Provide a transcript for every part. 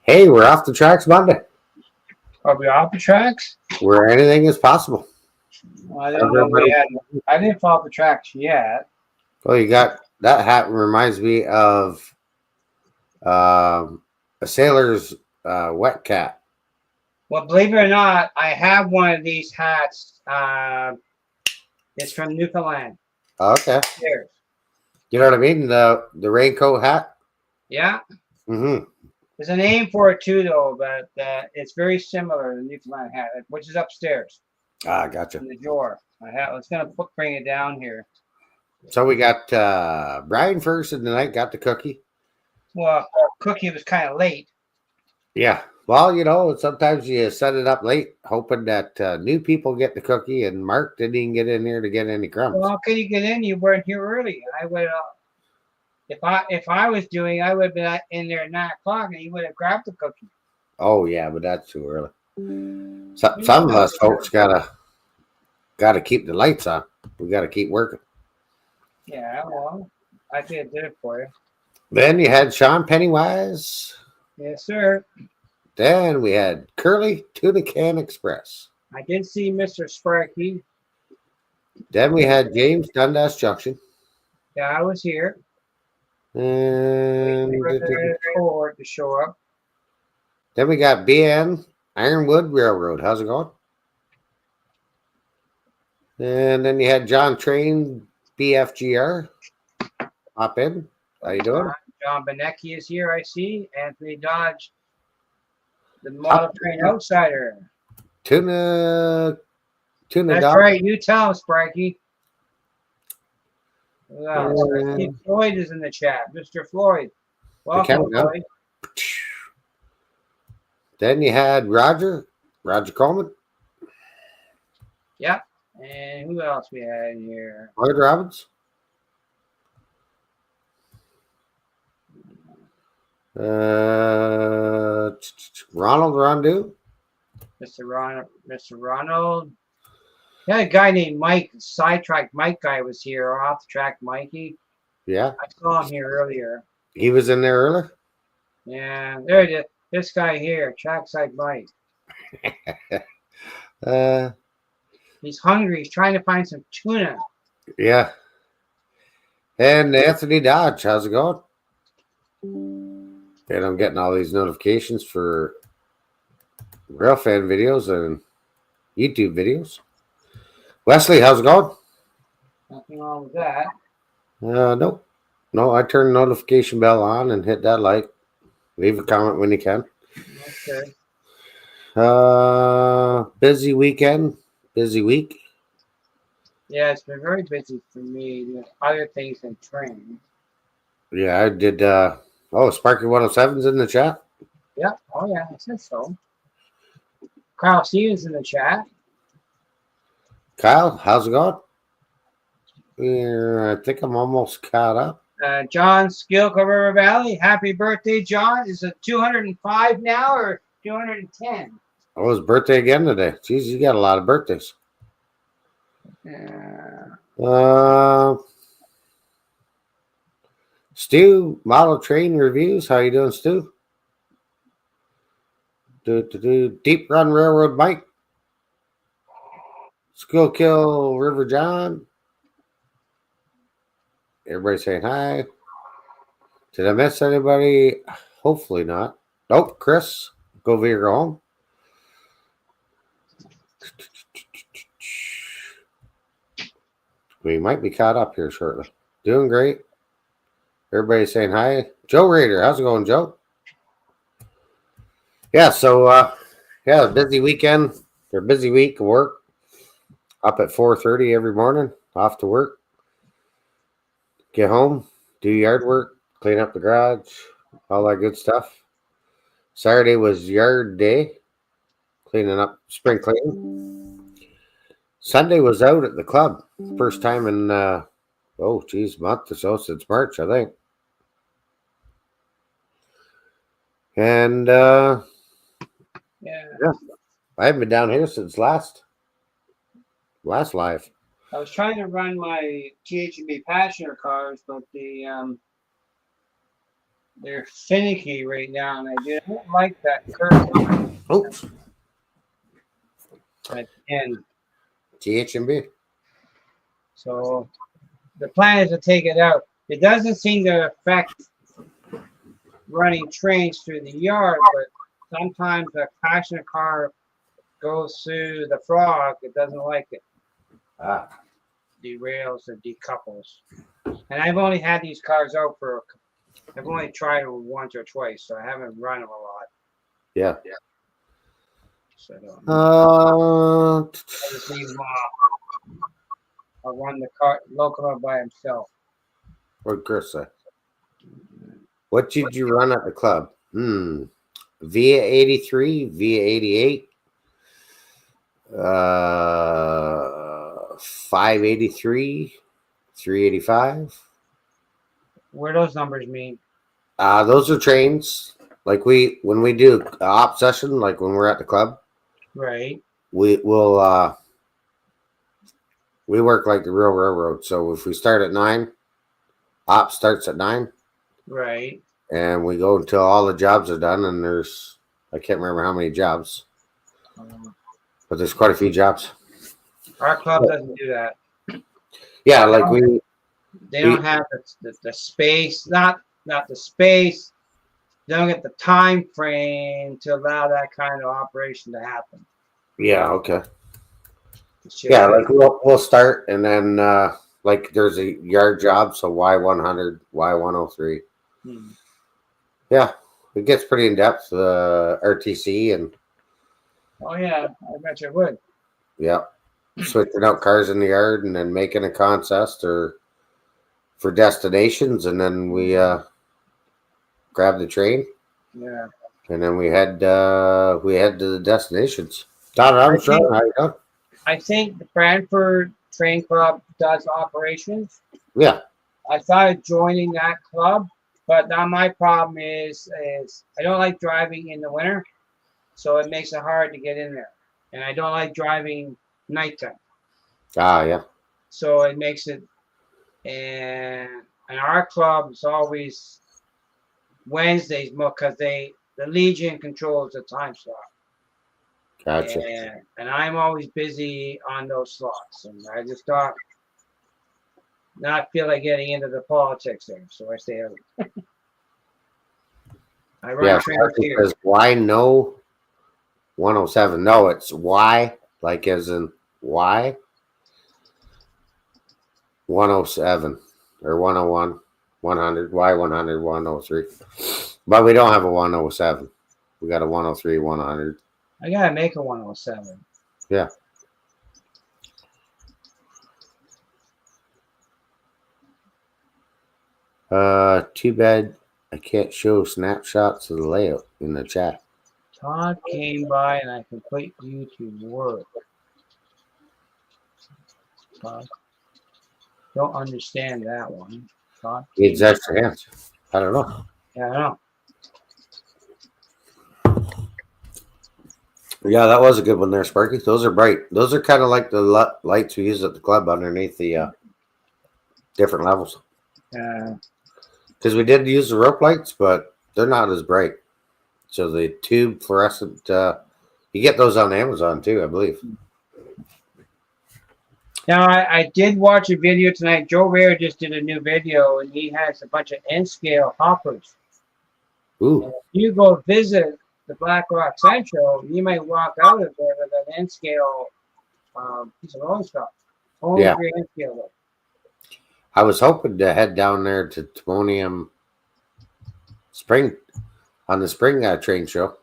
Hey, we're off the tracks Monday, Are we off the tracks? where anything is possible. Well, I How's didn't know we everybody? had. I didn't fall off the tracks yet. Well, you got that hat reminds me of a sailor's wet cap. Well, believe it or not, I have one of these hats. It's from Newfoundland. Okay, Cheers. you know what I mean? The raincoat hat. Yeah, Mm-hmm. there's a name for it too, though, but it's very similar to the Newfoundland hat, which is upstairs Ah, gotcha. in the drawer. I have. It's gonna bring it down here. So we got Brian first in the night. Got the cookie. Well, Cookie was kind of late. Yeah. Well, sometimes you set it up late, hoping that new people get the cookie, and Mark didn't even get in here to get any crumbs. Well, how could you get in? You weren't here early. I would. If I was doing, I would have been in there at 9 o'clock, and you would have grabbed the cookie. Oh yeah, but that's too early. Some of us folks gotta keep the lights on. We gotta keep working. Yeah, well, I did it for you. Then you had Sean Pennywise. Yes, sir. Then we had Curly Tuna Can Express. I did see Mr. Sparky. Then we had James Dundas Junction. Yeah, I was here. And Forward to show up. then we got BN Ironwood Railroad. How's it going? And then you had John Train BFGR. Hop in. How you doing? John Benecki is here, I see. Anthony Dodge, the model train outsider. Tuna That's Dog. right. You tell him, Sparky. Steve Floyd is in the chat. Mr. Floyd. Welcome, Floyd. Then you had Roger Coleman. Yep. And who else we had in here? Lloyd Robbins. Ronald Rondeau. Mr. Ronald. Yeah, a guy named Mike, sidetrack Mike guy was here, or off the track Mikey. Yeah. I saw him here earlier. He was in there earlier? Yeah, there it is. This guy here, trackside Mike. He's hungry. He's trying to find some tuna. Yeah. And Anthony Dodge, how's it going? And I'm getting all these notifications for Rail Fan videos and YouTube videos. Wesley, how's it going? Nothing wrong with that. Nope. No, I turn the notification bell on and hit that like. Leave a comment when you can. Okay. Busy weekend. Busy week. Yeah, it's been very busy for me. There's other things than train. Yeah, I did. Sparky 107's in the chat. Yeah. Oh, yeah. I said so. Kyle Stevens in the chat. Kyle, how's it going? I think I'm almost caught up. John Skilco River Valley. Happy birthday, John. Is it 205 now or 210? Oh, his birthday again today. Jeez, you got a lot of birthdays. Stu, model train reviews. How you doing, Stu? Deep Run Railroad Mike. Schuylkill River John. Everybody saying hi. Did I miss anybody? Hopefully not. Nope, Chris. Go veer home. We might be caught up here shortly. Doing great. Everybody saying hi. Joe Raider, how's it going, Joe? Yeah, so busy weekend or busy week of work. Up at 4:30 every morning, off to work. Get home, do yard work, clean up the garage, all that good stuff. Saturday was yard day, cleaning up, spring cleaning. Sunday was out at the club. First time in, month or so since March, I think. And, yeah, I haven't been down here since last live. I was trying to run my THB passenger cars, but the they're finicky right now, and I don't like that curve Oops. at the end. GHMB. So the plan is to take it out. It doesn't seem to affect running trains through the yard, but sometimes a passenger car goes through the frog. It doesn't like it. Ah. Derails or decouples. And I've only had these cars out for, I've only tried them once or twice, so I haven't run them a lot. Yeah. So Uh, I just leave them off. I'll run the car locomotive by himself. what did Chris say? What did you run at the club? Via 83, Via 88, 583, 385. What do those numbers mean? Those are trains. Like when we do op session, like when we're at the club, Right. we will we work like the real railroad. So if we start at 9, op starts at 9, Right. and we go until all the jobs are done. And there's I can't remember how many jobs, but there's quite a few jobs. Our club doesn't do that. Yeah, like They don't have the space, not the space. They don't get the time frame to allow that kind of operation to happen. Yeah, okay. Yeah, like we'll start, and then like there's a yard job, so Y100, Y103. Yeah, it gets pretty in depth. RTC and oh yeah, I bet you would. yeah, switching out cars in the yard, and then making a contest or for destinations, and then we grab the train. Yeah, and then we head to the destinations. Todd Armstrong, how you doing? I think the Brantford Train Club does operations. Yeah. I thought of joining that club, but now my problem is I don't like driving in the winter, so it makes it hard to get in there, and I don't like driving nighttime. Yeah. So it makes it, and our club is always Wednesdays because the Legion controls the time slot. Gotcha. And I'm always busy on those slots, and I just thought not feel like getting into the politics there, so I stay out. I run trains here. Because why no 107? No, it's Y, like as in Y 107 or 101, 100, Y100, 103. But we don't have a 107. We got a 103, 100. I gotta make a 107. Yeah. Too bad I can't show snapshots of the layout in the chat. Todd came by and I can put YouTube work. Todd, don't understand that one. Todd Needs extra hands. I don't know. Yeah, I know. Yeah, that was a good one there, Sparky. Those are bright. Those are kind of like the lights we use at the club underneath the different levels. Because we did use the rope lights, but they're not as bright. So the tube fluorescent, you get those on Amazon too, I believe. Now, I did watch a video tonight. Joe Rare just did a new video, and he has a bunch of N-scale hoppers. Ooh. And if you go visit the Black Rock Central, you might walk out of there with an N-scale piece of rolling stock. Only N-scale though. I was hoping to head down there to Timonium Spring on the spring train show.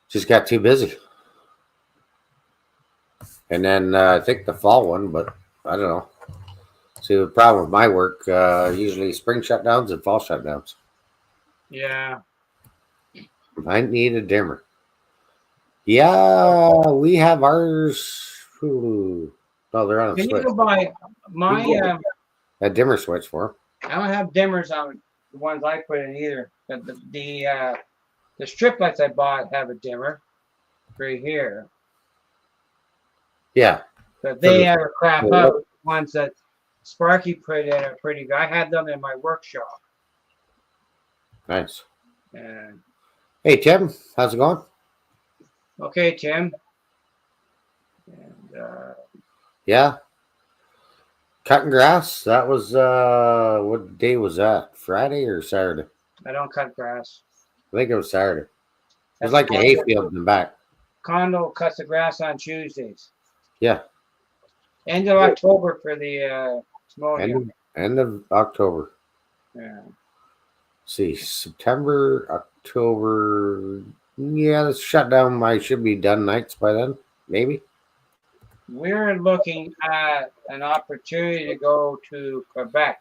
Just got too busy. And then I think the fall one, but I don't know. See, the problem with my work, usually spring shutdowns and fall shutdowns. Yeah. I need a dimmer. Yeah, we have ours. Ooh. Oh, they're on a Can switch. you go by my A dimmer switch for them. I don't have dimmers on the ones I put in either. But the strip lights I bought have a dimmer right here. Yeah. But they have a crap up. The ones that Sparky put in are pretty good. I had them in my workshop. Nice. And Hey, Tim, how's it going? okay, Tim. And Yeah, cutting grass. That was what day was that? Friday or Saturday? I don't cut grass. I think it was Saturday. It was That's like a hayfield in the back. Condo cuts the grass on Tuesdays. Yeah, End of October for the end mowing. of, end of October. Yeah. See, September, October. Yeah, the shutdown might should be done nights by then, maybe. We're looking at an opportunity to go to Quebec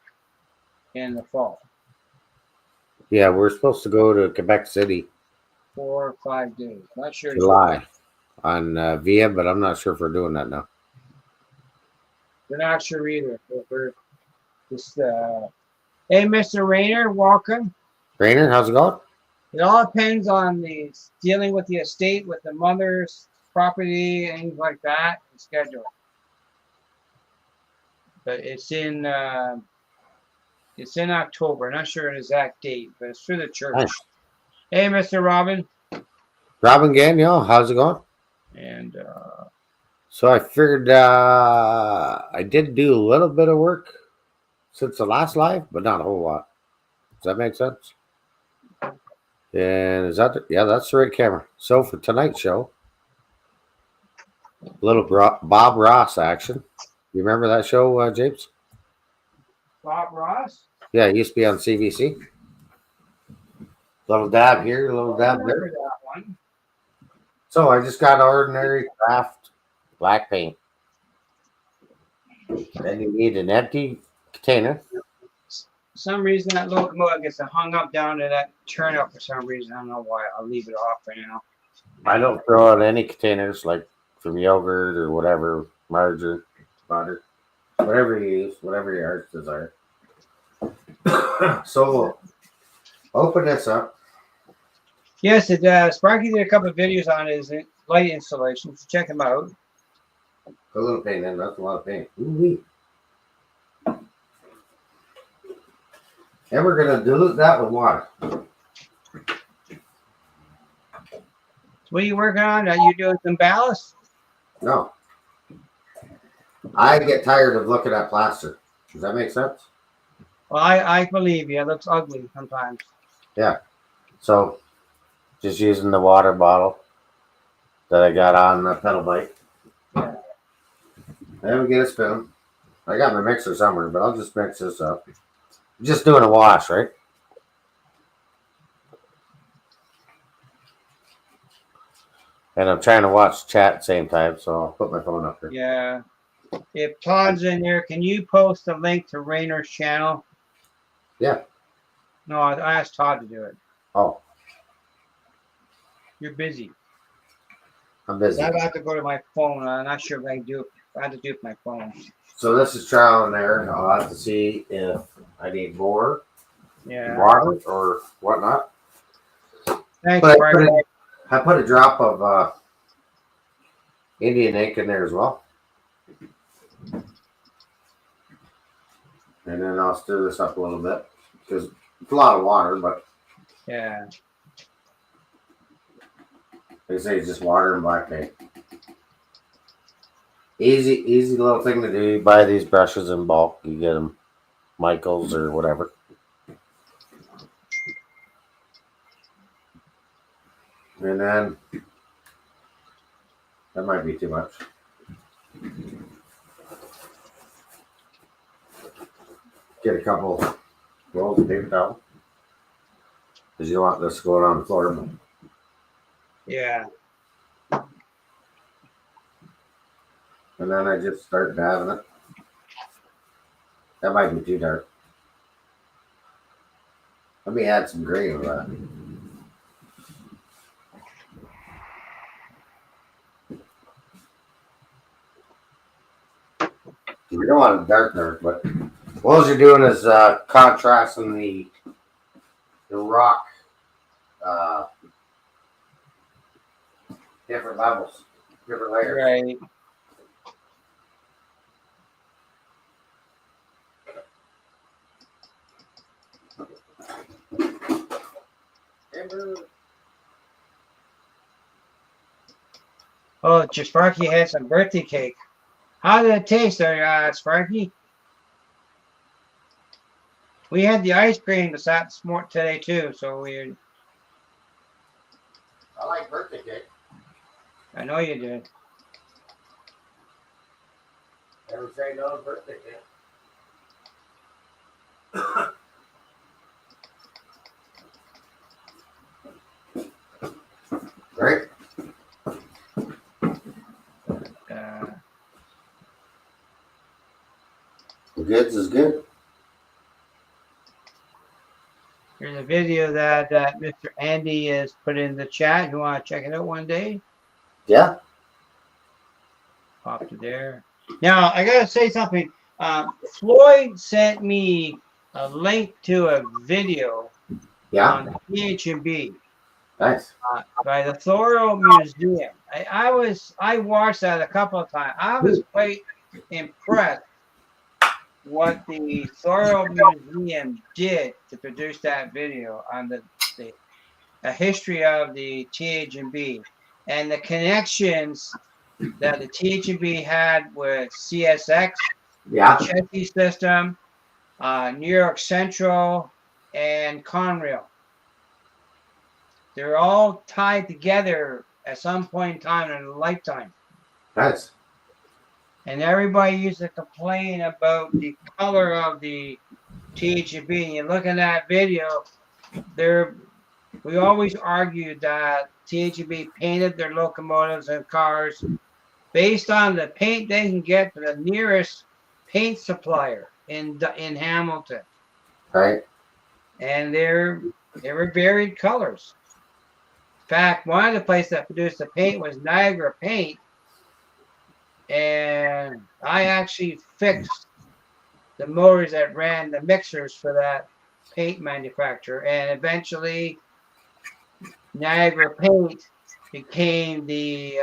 in the fall, Yeah, we're supposed to go to Quebec City 4 or 5 days. Not sure. July on Via, but I'm not sure if we're doing that now. We're not sure either. We're just, hey, Mr. Rayner, welcome. Rainer, how's it going? It all depends on the dealing with the estate, with the mother's property, things like that, and schedule. But it's in October. Not sure an exact date, but it's through the church. Nice. Hey, Mr. Robin. Robin Gagnon, how's it going? And So I figured I did do a little bit of work since the last live, but not a whole lot. Does that make sense? And is that yeah, that's the right camera. So for tonight's show, little Bob Ross action. You remember that show, James? Bob Ross. Yeah, it used to be on CBC. Little dab here, little dab there. Remember that one. So I just got ordinary craft black paint. Then you need an empty container. For some reason that little mug gets hung up down to that turnip for some reason. I don't know why. I'll leave it off for now. I don't throw out any containers like from yogurt or whatever, margarine, butter, whatever you use, whatever your heart's desire. So we'll open this up. Yes, it Sparky did a couple of videos on his light installations. Check him out. Put a little paint in, that's a lot of paint. Ooh-wee. And we're gonna dilute that with water. What are you working on? Are you doing some ballast? No. I get tired of looking at plaster. Does that make sense? Well, I believe you. It looks ugly sometimes. Yeah. So just using the water bottle that I got on the pedal bike. Yeah. Then we get a spoon. I got my mixer somewhere, but I'll just mix this up. Just doing a wash, right? And I'm trying to watch chat at the same time, so I'll put my phone up here. Yeah. If Todd's in there, can you post a link to Rayner's channel? Yeah. No, I asked Todd to do it. Oh, You're busy. I'm busy. I have to go to my phone. I'm not sure if I can do it. I have to do it with my phone. So this is trial and error. I'll have to see if I need more Yeah. water or whatnot. Thanks, But Sparky. I put a drop of Indian ink in there as well. And then I'll stir this up a little bit because it's a lot of water, but Yeah. they say it's just water and black paint. Easy little thing to do. You buy these brushes in bulk. You get them Michaels or whatever. And then that might be too much. Get a couple rolls of paper towel because you don't want this going on the floor. Yeah. And then I just start dabbing it. That might be too dark. Let me add some green to that. You don't want it darker, but what you're doing is contrasting the rock different levels, different layers. Right. Oh, Sparky had some birthday cake. How did it taste there, Sparky? We had the ice cream today too, so we. I like birthday cake. I know you did. Never say no to birthday cake. Right? The goods is good. Here's a video that Mr. Andy has put in the chat. You want to check it out one day? Yeah. Pop to there. Now, I got to say something. Floyd sent me a link to a video on PHB. Nice. By the Thorough Museum. I watched that a couple of times. I was quite impressed what the Thorough Museum did to produce that video on the history of the TH&B and the connections that the TH&B had with CSX, the Chesney system, New York Central, and Conrail. They're all tied together at some point in time in a lifetime. Nice. And everybody used to complain about the color of the TH&B. And you look at that video, we always argued that TH&B painted their locomotives and cars based on the paint they can get to the nearest paint supplier in Hamilton. Right. And they were varied colors. In fact, one of the places that produced the paint was Niagara Paint, and I actually fixed the motors that ran the mixers for that paint manufacturer, and eventually Niagara Paint became the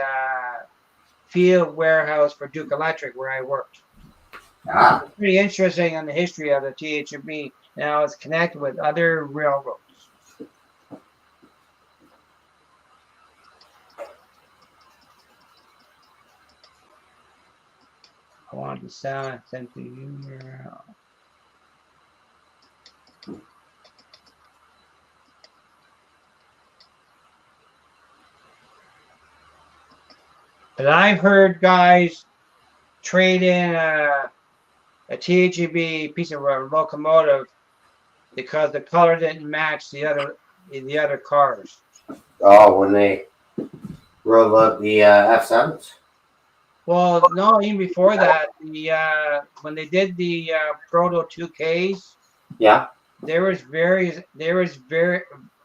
field warehouse for Duke Electric, where I worked. It's pretty interesting on the history of the TH&B. Now it's connected with other railroads. I wanted the sound sent to you. But I've heard guys trade in a TH&B piece of locomotive because the color didn't match the other cars. Oh, when they rolled up the F7s? Well, no, even before that, when they did the Proto 2Ks, there was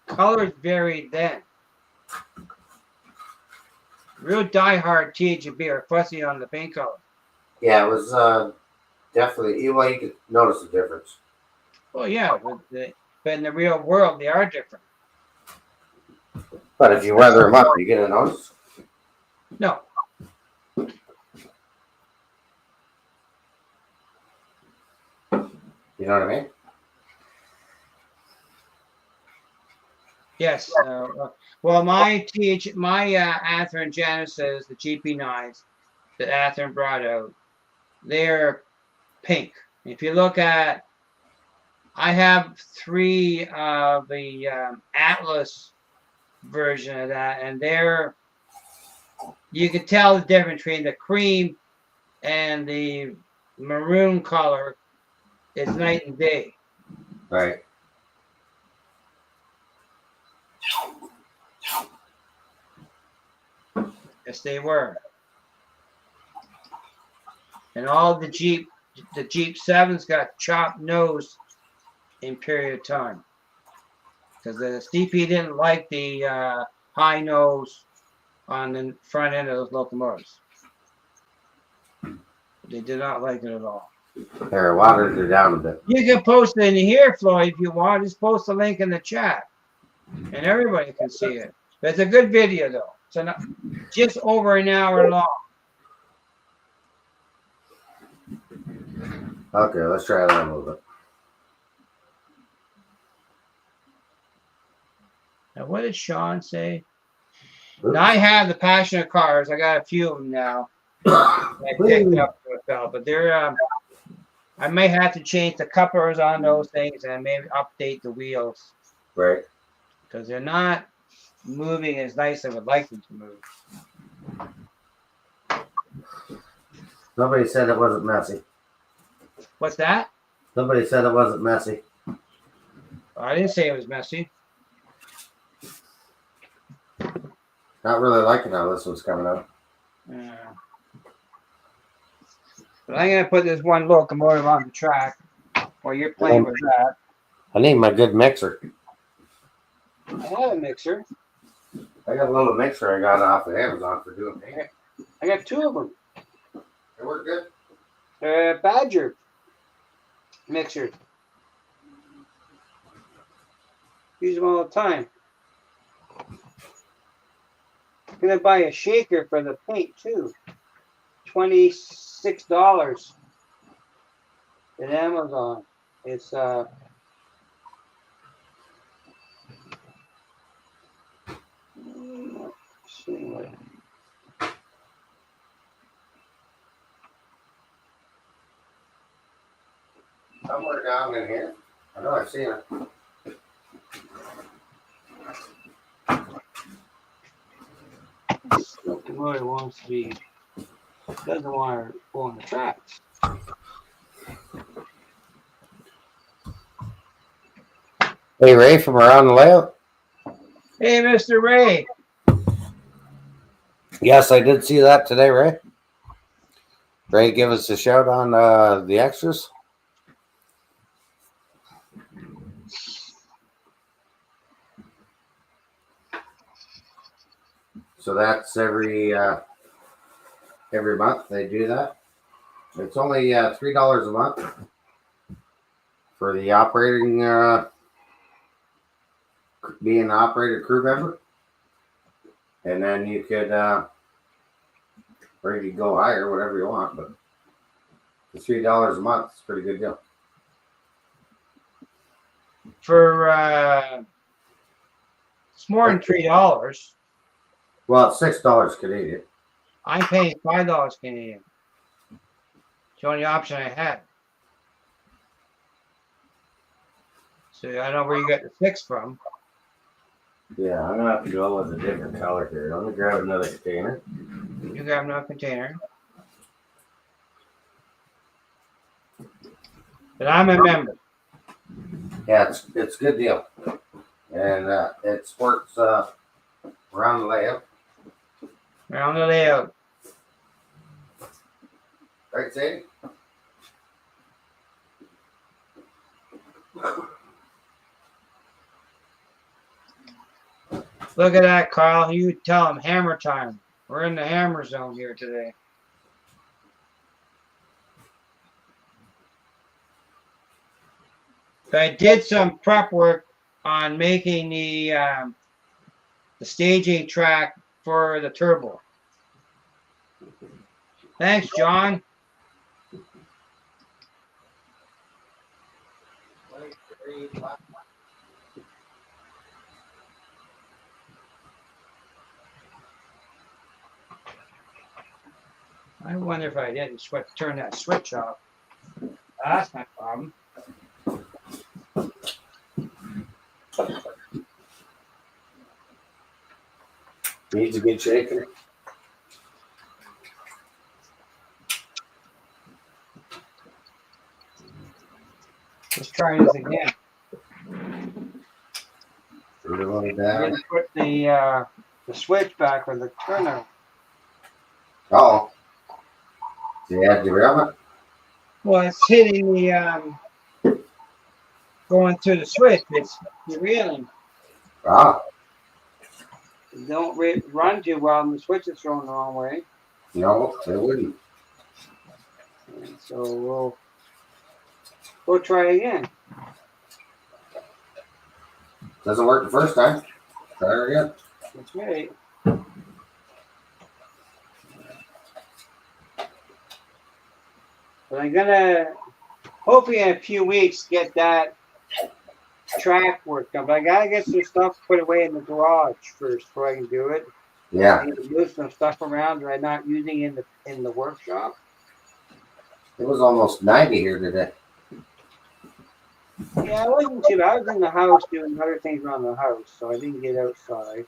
colors varied then. Real diehard TH&B are fussy on the paint color. Yeah, it was definitely. Well, you could notice the difference. Well, yeah, but in the real world, they are different. But if you weather them up, are you gonna notice? No. You know what I mean? Yes. Well, my Athearn Genesis, the GP9s that Athearn brought out, they're pink. If you look at, I have 3 of the Atlas version of that, and you can tell the difference between the cream and the maroon color. It's night and day. Right. Yes, they were. And all the Jeep 7s got chopped nose in period of time. Because the CP didn't like the high nose on the front end of those locomotives. They did not like it at all. Here, watered it down a bit. You can post it in here, Floyd, if you want. Just post the link in the chat. And everybody can see it. But it's a good video, though. It's just over an hour long. Okay, let's try that a little bit. And what did Sean say? Now I have the passionate cars. I got a few of them now. I picked up to a fellow, but they're I may have to change the couplers on those things and maybe update the wheels. Right. Because they're not moving as nice as I would like them to move. Nobody said it wasn't messy. What's that? Somebody said it wasn't messy. I didn't say it was messy. Not really liking how this one's coming out. Yeah. But I'm going to put this one locomotive on the track while you're playing with that. I need my good mixer. I have a mixer. I got a little mixer I got off of Amazon for doing paint. I got two of them. They work good. Badger mixer. Use them all the time. I'm going to buy a shaker for the paint too. $26 at Amazon. It's Somewhere down in here. I know I've seen it. locomotive wants to be, doesn't want to go on the tracks. Hey, Ray from Around the Layout. Hey, Mr. Ray. Yes, I did see that today, Ray. Ray, give us a shout on the extras. So that's every month they do that. It's only $3 a month for the operating, being an operator crew member, and then you could, or you could go higher, whatever you want. But the $3 a month is a pretty good deal. For it's more than $3. Well, it's $6 Canadian. I'm paying $5 Canadian. It's the only option I had. So I don't know where you got the 6 from. Yeah, I'm gonna have to go with a different color here. Let me grab another container. You got no container. But I'm a member. Yeah, it's a good deal, and it works around the layout. Around the layout. Right, Sadie? Look at that, Carl. You tell him hammer time. We're in the hammer zone here today. I did some prep work on making the staging track for the turbo. Thanks, John. I wonder if I didn't turn that switch off. That's my problem. Needs a good shaker. Let's try this again. Reload I'm down. gonna put the switch back on the turner. Oh. So you had derailment? Well, it's hitting the going through the switch. It's derailing. Ah. Don't run too well, and the switch is thrown the wrong way. No, they wouldn't. And so we'll try again. Doesn't work the first time. Try her again. That's right. But I'm gonna hopefully in a few weeks get that track work done, but I gotta get some stuff put away in the garage first before I can do it. I Yeah, need to move some stuff around that I'm not using in the workshop. it was almost 90 here today. Yeah, I wasn't too bad. I was in the house doing other things around the house, so I didn't get outside.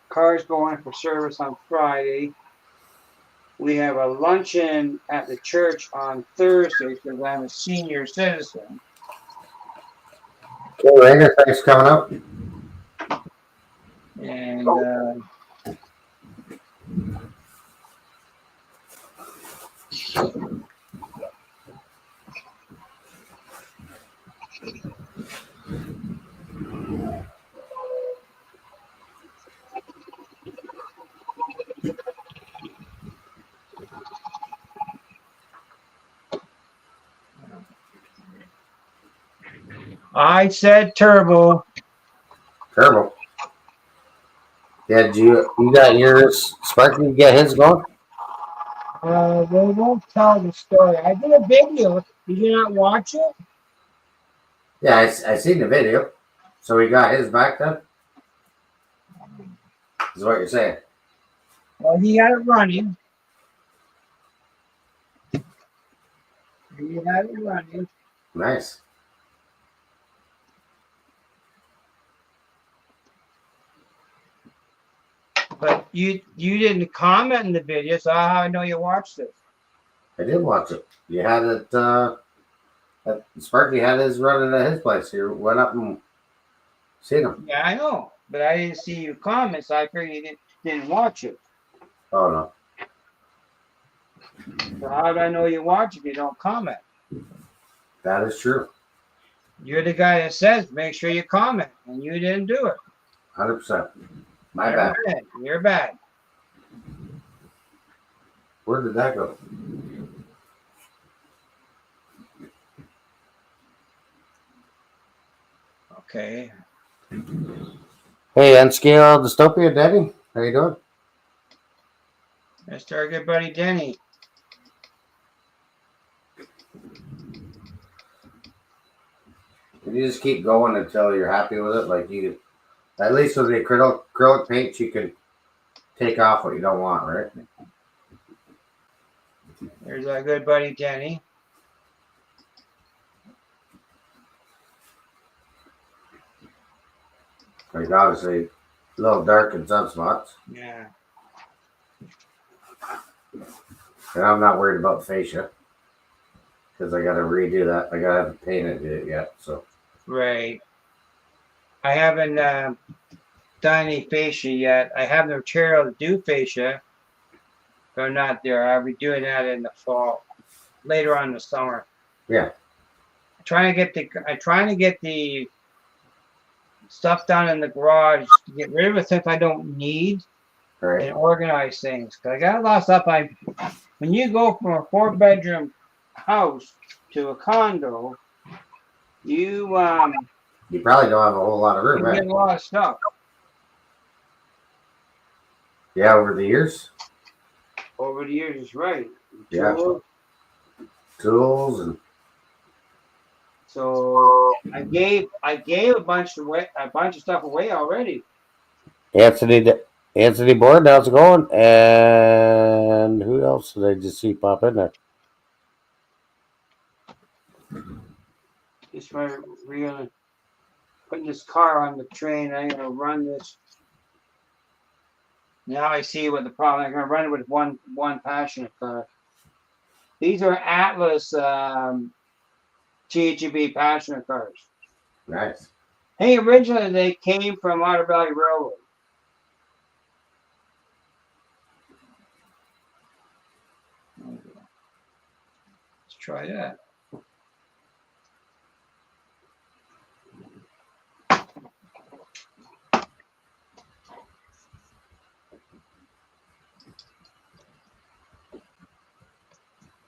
Car's going for service on Friday. We have a luncheon at the church on Thursday because I'm a senior citizen. Okay, Ranger, thanks coming up. And I said turbo. Terrible. Yeah, you got yours, Sparky? You got his going? They won't tell the story. I did a video. Did you not watch it? Yeah, I seen the video. So he got his back then? Is what you're saying? Well, he had it running. He had it running. Nice. But you didn't comment in the video, so how I know you watched it. I did watch it. You had it, Sparky had his running at his place. You went up and seen him. Yeah, I know. But I didn't see your comments, so I figured you didn't watch it. Oh, no. So how do I know you watch it if you don't comment? That is true. You're the guy that says make sure you comment, and you didn't do it. 100%. My You're bad. bad. You're bad. Where did that go? Okay. Hey, Unscale Dystopia, Denny. How you doing? Mr. Our good buddy Denny. You just keep going until you're happy with it. Like you, at least with the acrylic paint, you can take off what you don't want, right? There's our good buddy Denny. Like obviously, a little dark in some spots, Yeah. and I'm not worried about fascia because I got to redo that. I haven't painted it yet, so Right. I haven't done any fascia yet. I have the material to do fascia, but I'm not there. I'll be doing that in the fall, later on in the summer. Yeah. I'm trying to get the stuff down in the garage to get rid of it since I don't need right. and organize things. Cause I got a lot of stuff. When you go from a 4-bedroom house to a condo, you probably don't have a whole lot of room, you right? get a lot of stuff. Yeah, over the years. Over the years, is right. Yeah. Tools and so I gave a bunch of stuff away already. Anthony Board, how's it going? And who else did I just see pop in there? Just we're gonna putting this car on the train. I'm gonna run this. Now I see what the problem. I'm gonna run it with one passionate car. These are Atlas TGB passenger cars. Nice. Hey, originally they came from Otter Valley Railroad. Let's try that.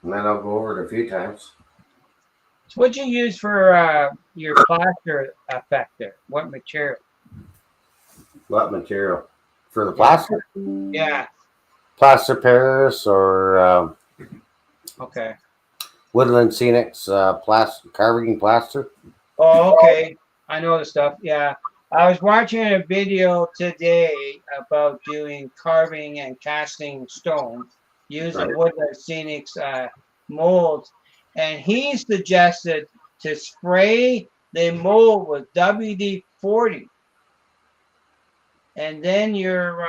And then I'll go over it a few times. So what'd you use for your plaster effector? What material? What material? For the plaster? Yeah. Plaster Paris or Okay. Woodland Scenics carving plaster. Oh, okay. I know the stuff. Yeah. I was watching a video today about doing carving and casting stone using Right. Woodland Scenics molds. And he suggested to spray the mold with WD-40. And then your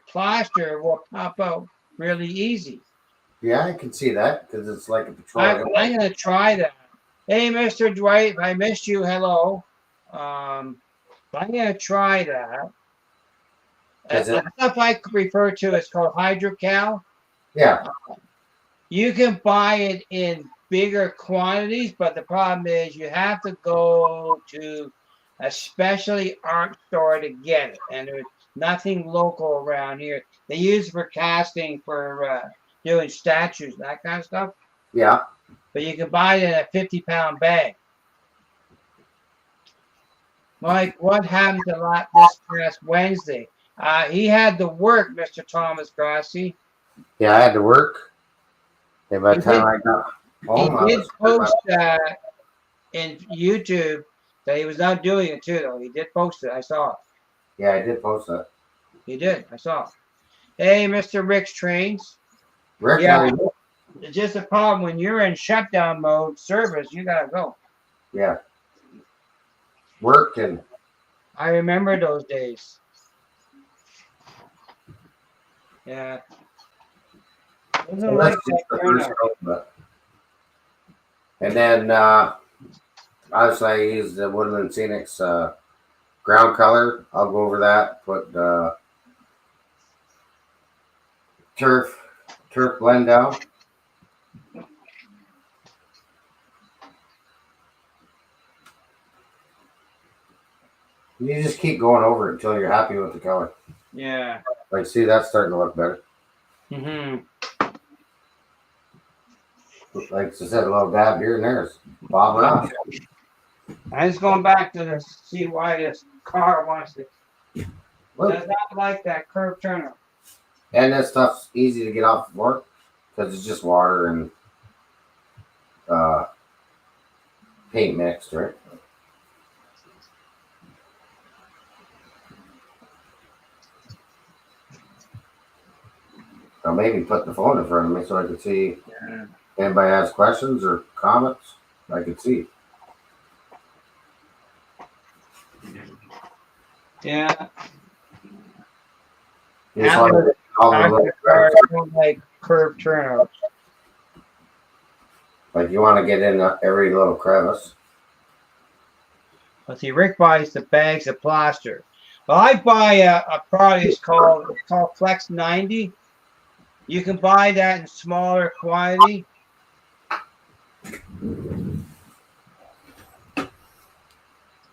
plaster will pop out really easy. Yeah, I can see that because it's like a I'm petroleum. gonna try that. Hey, Mr. Dwight, I missed you. Hello. I'm gonna try that. Is it? The stuff I refer to is called Hydrocal. Yeah. You can buy it in bigger quantities, but the problem is you have to go to a specialty art store to get it, and there's nothing local around here. They use it for casting for doing statues, that kind of stuff. Yeah. But you can buy it in a 50-pound bag. Mike, what happened to lot this past Wednesday? He had to work, Mr. Thomas Grassi. Yeah, I had to work. And by He the time did, I got he home, I did was post in YouTube that he was not doing it too, though. He did post it. I saw it. yeah, I did post that. He did. I saw it. Hey, Mr. Rick's Trains. Rick, Yeah, it's just a problem when you're in shutdown mode, service, you gotta go. yeah. Work and I remember those days. Yeah. Wasn't like let's that the first turnout. coat, but and then obviously I use the Woodland Scenics ground color. I'll go over that, put turf blend down. You just keep going over it until you're happy with the color. Yeah. Like, see, that's starting to look better. Mm-hmm. Like I said, a little dab here and there is Bob Ross. I was going back to see why this car wants to. Does not like that curb turner. And that stuff's easy to get off the floor because it's just water and paint mixed, right? Or maybe put the phone in front of me so I could see Yeah. anybody has questions or comments. I could see. Yeah. You just want to all the little I don't like curb turnouts. like you want to get in every little crevice. Let's see, Rick buys the bags of plaster. Well, I buy a product it's called Flex 90. You can buy that in smaller quantity.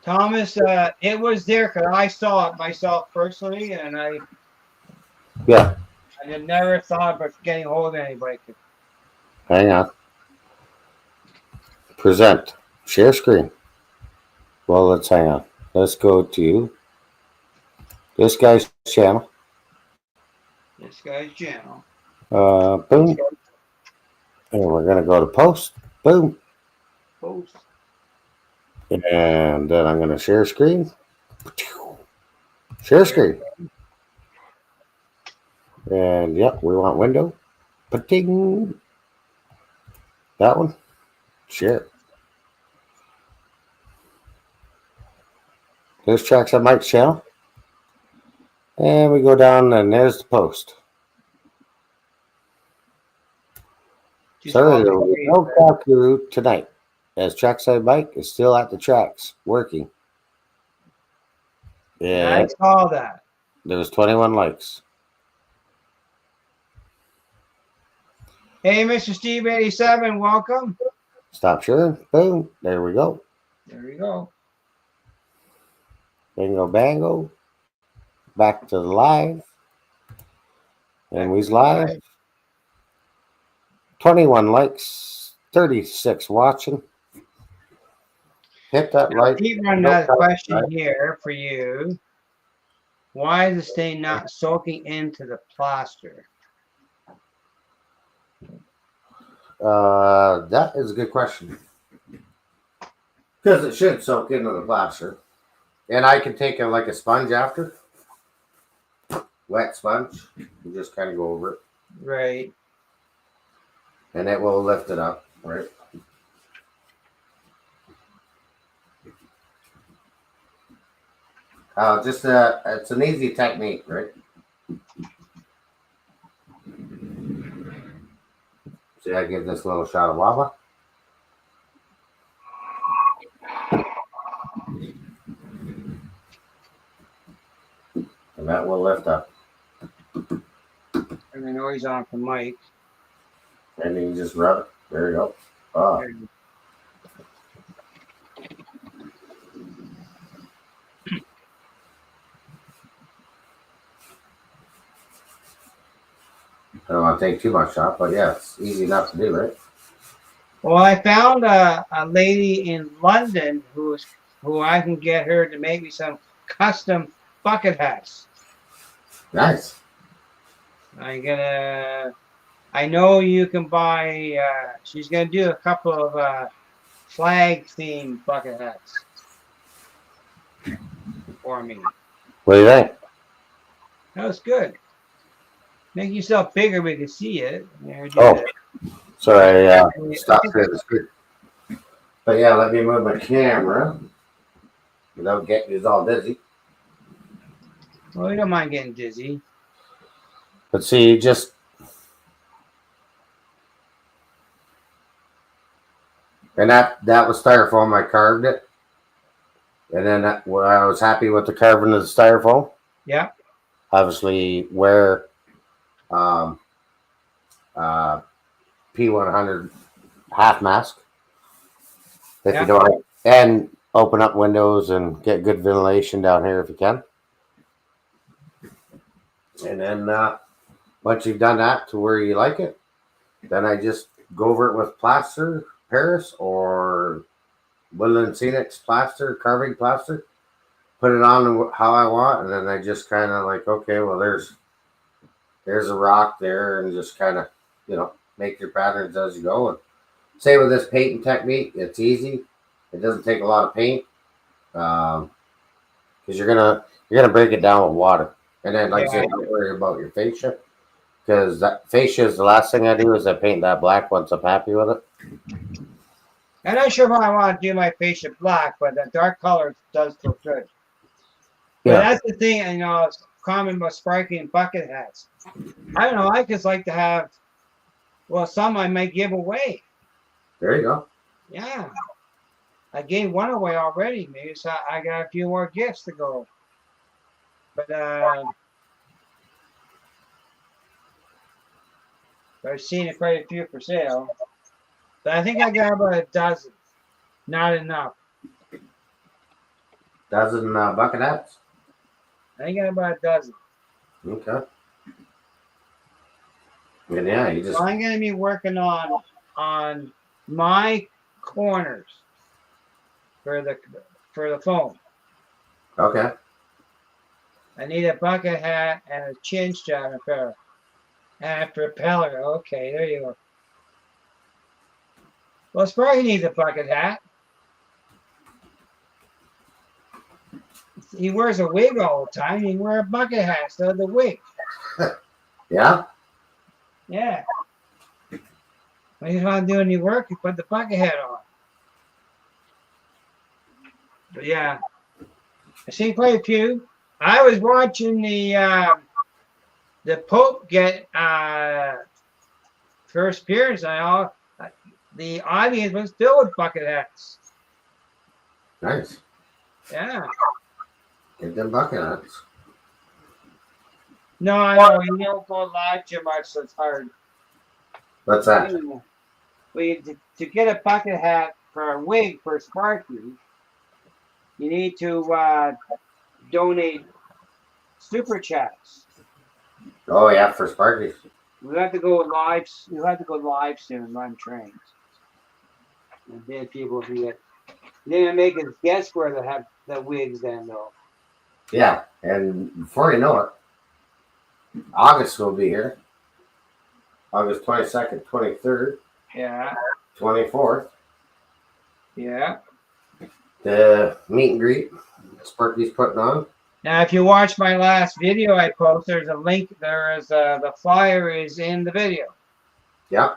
Thomas, it was there because I saw it myself personally, and I had never thought about getting hold of anybody. Hang on. Present. Share screen. Well, let's hang on. Let's go to this guy's channel. This guy's channel. Boom. And we're going to go to post. Boom. Post. And then I'm going to share screen. Share screen. And yep, we want window. Pating. That one. Share. There's Tracks on Mike's channel. And we go down and there's the post. Sorry, there will be no craft crew tonight, as Trackside Mike is still at the tracks working. Yeah, I saw that. there was 21 likes. Hey, Mr. Steve 87, welcome. Stop sharing. Boom. There we go. There you go. Bingo bango. Back to the live. And we's live. 21 likes. 36 watching. Hit that like. Keep running that question here for you. Why is the stain not soaking into the plaster? That is a good question. Because it should soak into the plaster. And I can take like a sponge after, wet sponge, and just kind of go over it. Right. And it will lift it up, right? Just it's an easy technique, right? See, I give this little shot of lava. And that will lift up. And the noise on for Mike. And you just rub it. There you go. Oh. I don't want to take too much shot, but yeah, it's easy enough to do, right? Well, I found a lady in London who I can get her to make me some custom bucket hats. Nice. I know you can buy. She's gonna do a couple of flag themed bucket hats for me. What do you think? That was good. Make yourself bigger, we can see it. There, Oh, sorry, stopped here the screen. But yeah, let me move my camera without getting you all dizzy. Well, we don't mind getting dizzy. But see, just and that was styrofoam. I carved it, and then when I was happy with the carving of the styrofoam. Yeah. Obviously, wear P100 half mask if you don't, and open up windows and get good ventilation down here if you can. And then once you've done that to where you like it, then I just go over it with plaster, Paris or Woodland Scenics plaster, carving plaster, put it on how I want, and then I just kind of like, okay, well, there's a rock there, and just kind of, make your patterns as you go. And same with this painting technique, it's easy. It doesn't take a lot of paint because you're gonna break it down with water, and then like I said, don't worry about your fascia because that fascia is the last thing I do is I paint that black once I'm happy with it. I'm not sure if I want to do my fascia black, but the dark color does look good. Yeah, but that's the thing. It's common with sparkling bucket hats. I don't know. I just like to have. Well, some I might give away. There you go. Yeah, I gave one away already. Maybe so I got a few more gifts to go. But I've seen quite a few for sale. But I think I got about a dozen. Not enough. Dozen bucket hats? I got about a dozen. Okay. And yeah, you just. So I'm going to be working on my corners for the phone. Okay. I need a bucket hat and a chin strap and a propeller. Okay, there you go. Well, Sparky needs a bucket hat. He wears a wig all the time. He can wear a bucket hat instead of the wig. Yeah? Yeah. When he's not doing any work, he put the bucket hat on. But yeah, I seen quite a few. I was watching the Pope get first appearance, and the audience was filled with bucket hats. Nice. Yeah. Get them bucket hats. No, I know you don't go live too much, so it's hard. What's that? Well, to get a bucket hat for a wig for Sparky, you need to donate super chats. Oh yeah, for Sparky. We have to go live. You have to go live soon and run trains. And then people will be They're making guess where they have the wigs then though. Yeah, and before you know it, August will be here. August 22nd, 23rd. Yeah. 24th. Yeah. The meet and greet Sparky's putting on. Now, if you watch my last video I post, there's a link. There is the flyer is in the video. Yeah.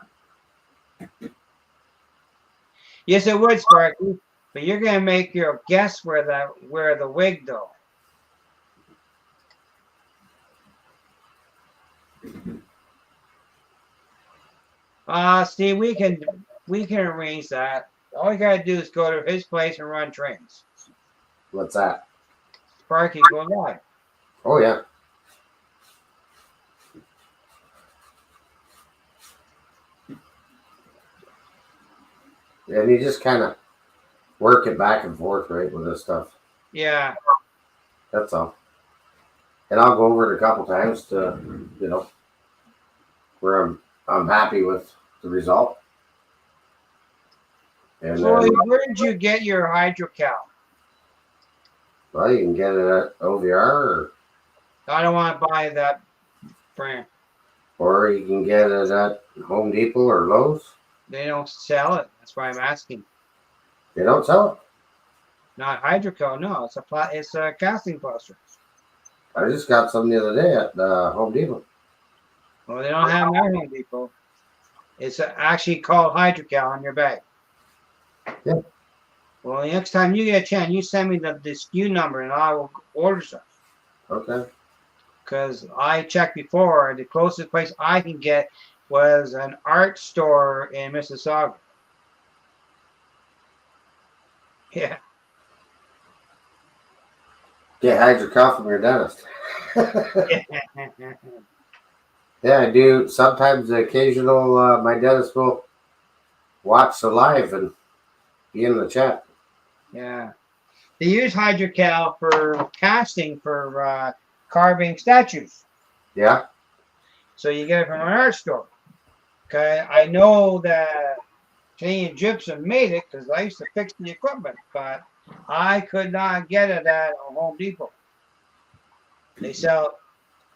Yes, it would, Sparky, but you're gonna make your guess where the wig though. Steve, we can arrange that. All you gotta do is go to his place and run trains. What's that? Sparky, go live. Oh yeah. And you just kind of work it back and forth, right, with this stuff. Yeah. That's all. And I'll go over it a couple times to, where I'm happy with the result. And So where did you get your hydrocal? Well, you can get it at OVR I don't want to buy that brand. or you can get it at Home Depot or Lowe's. They don't sell it. That's why I'm asking. They don't sell it. Not hydrocal, no. It's a casting plaster. I just got some the other day at Home Depot. Well, they don't have them at Home Depot. It's actually called hydrocal on your bag. Yeah. Well, the next time you get a chance, you send me the SKU number and I will order some. Okay. Because I checked before, the closest place I can get was an art store in Mississauga. Yeah. Get hydrocal from your dentist. Yeah, I do. Sometimes the occasional, my dentist will watch the live and be in the chat. Yeah. They use hydrocal for casting for carving statues. Yeah. So you get it from an art store. Okay, I know that Canadian Gypsum made it because I used to fix the equipment, but I could not get it at Home Depot. They sell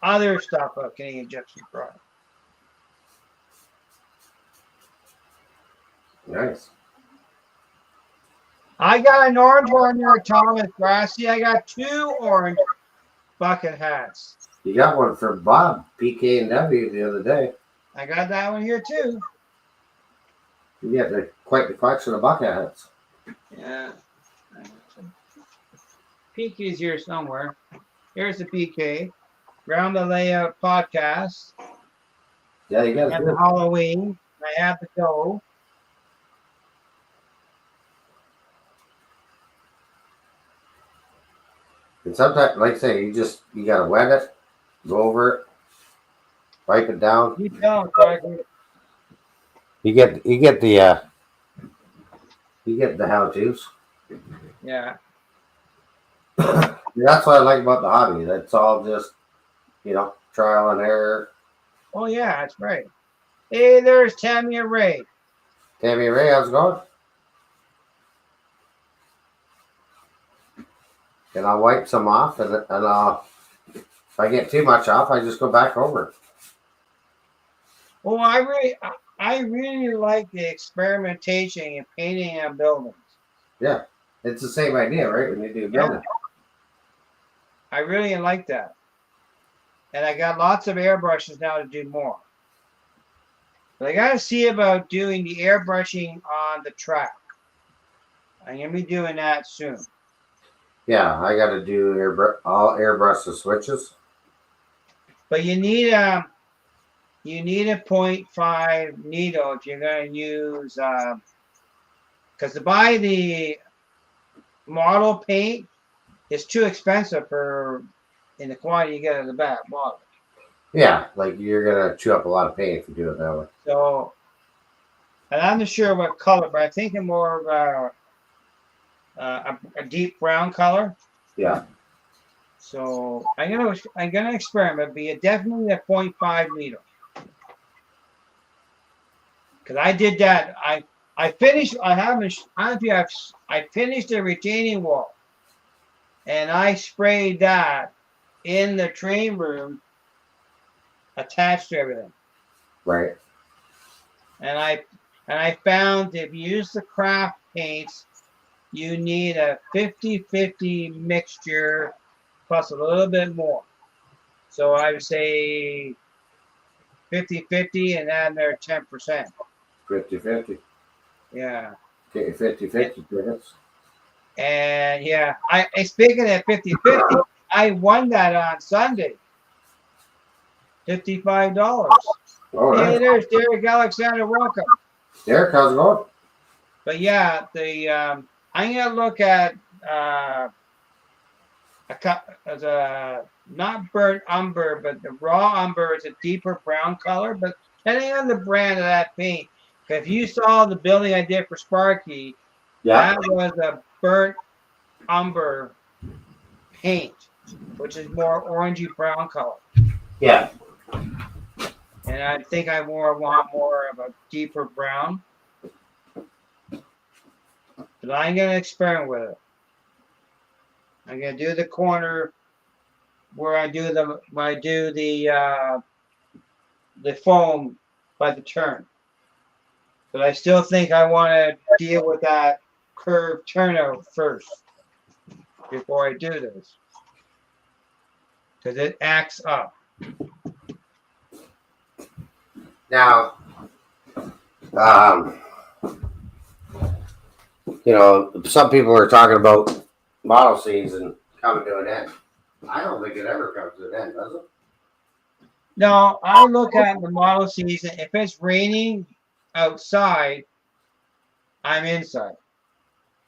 other stuff of Canadian Gypsum product. Nice. I got an orange one there, Thomas Grassy. I got 2 orange bucket hats. You got one for Bob, PK and W the other day. I got that one here too. You get quite the collection of bucket hats. Yeah. PK's here somewhere. Here's the PK. Round the Layout podcast. Yeah, you got And it. the Halloween. I have to go. And sometimes, like I say, you gotta wet it, go over it, wipe it down. Keep going, Frankie. You get the how-tos. Yeah. That's what I like about the hobby. That's all just, trial and error. Oh, yeah, that's right. Hey, there's Tammy and Ray. Tammy Ray, how's it going? And I'll wipe some off, and I'll, if I get too much off, I just go back over it. Oh, I really like the experimentation in painting on buildings. Yeah, it's the same idea, right? When you do building. I really like that. And I got lots of airbrushes now to do more. But I got to see about doing the airbrushing on the track. I'm going to be doing that soon. Yeah, I got to do all airbrush the switches. But you need a 0.5 needle if you're going to use, because to buy the model paint is too expensive in the quantity you get in the back model. Yeah, like you're gonna chew up a lot of paint if you do it that way. So, and I'm not sure what color, but I'm thinking more of a deep brown color. Yeah. So I'm gonna experiment, but definitely a 0.5 needle. Because I did that. I finished. I finished the retaining wall, and I sprayed that in the train room, attached to everything. Right. And I found if you use the craft paints, you need a 50-50 mixture plus a little bit more. So I would say 50-50 and add their 10%. 50-50. Yeah. Get your 50-50 tickets. And yeah, I speaking of 50-50, I won that on Sunday. $55. Oh, Hey, nice. there's Derek Alexander. Welcome. Derek, how's it going? But yeah, I'm gonna look at the not burnt umber, but the raw umber is a deeper brown color. But depending on the brand of that paint, if you saw the building I did for Sparky, Yeah. that was a burnt umber paint, which is more orangey brown color. Yeah. And I think I want more of a deeper brown. But I'm gonna experiment with it. I'm gonna do the corner where I do the foam by the turn. But I still think I want to deal with that curved turnout first before I do this. Because it acts up. Now, some people are talking about model season coming to an end. I don't think it ever comes to an end, does it? No, I look at the model season. If it's raining outside, I'm inside.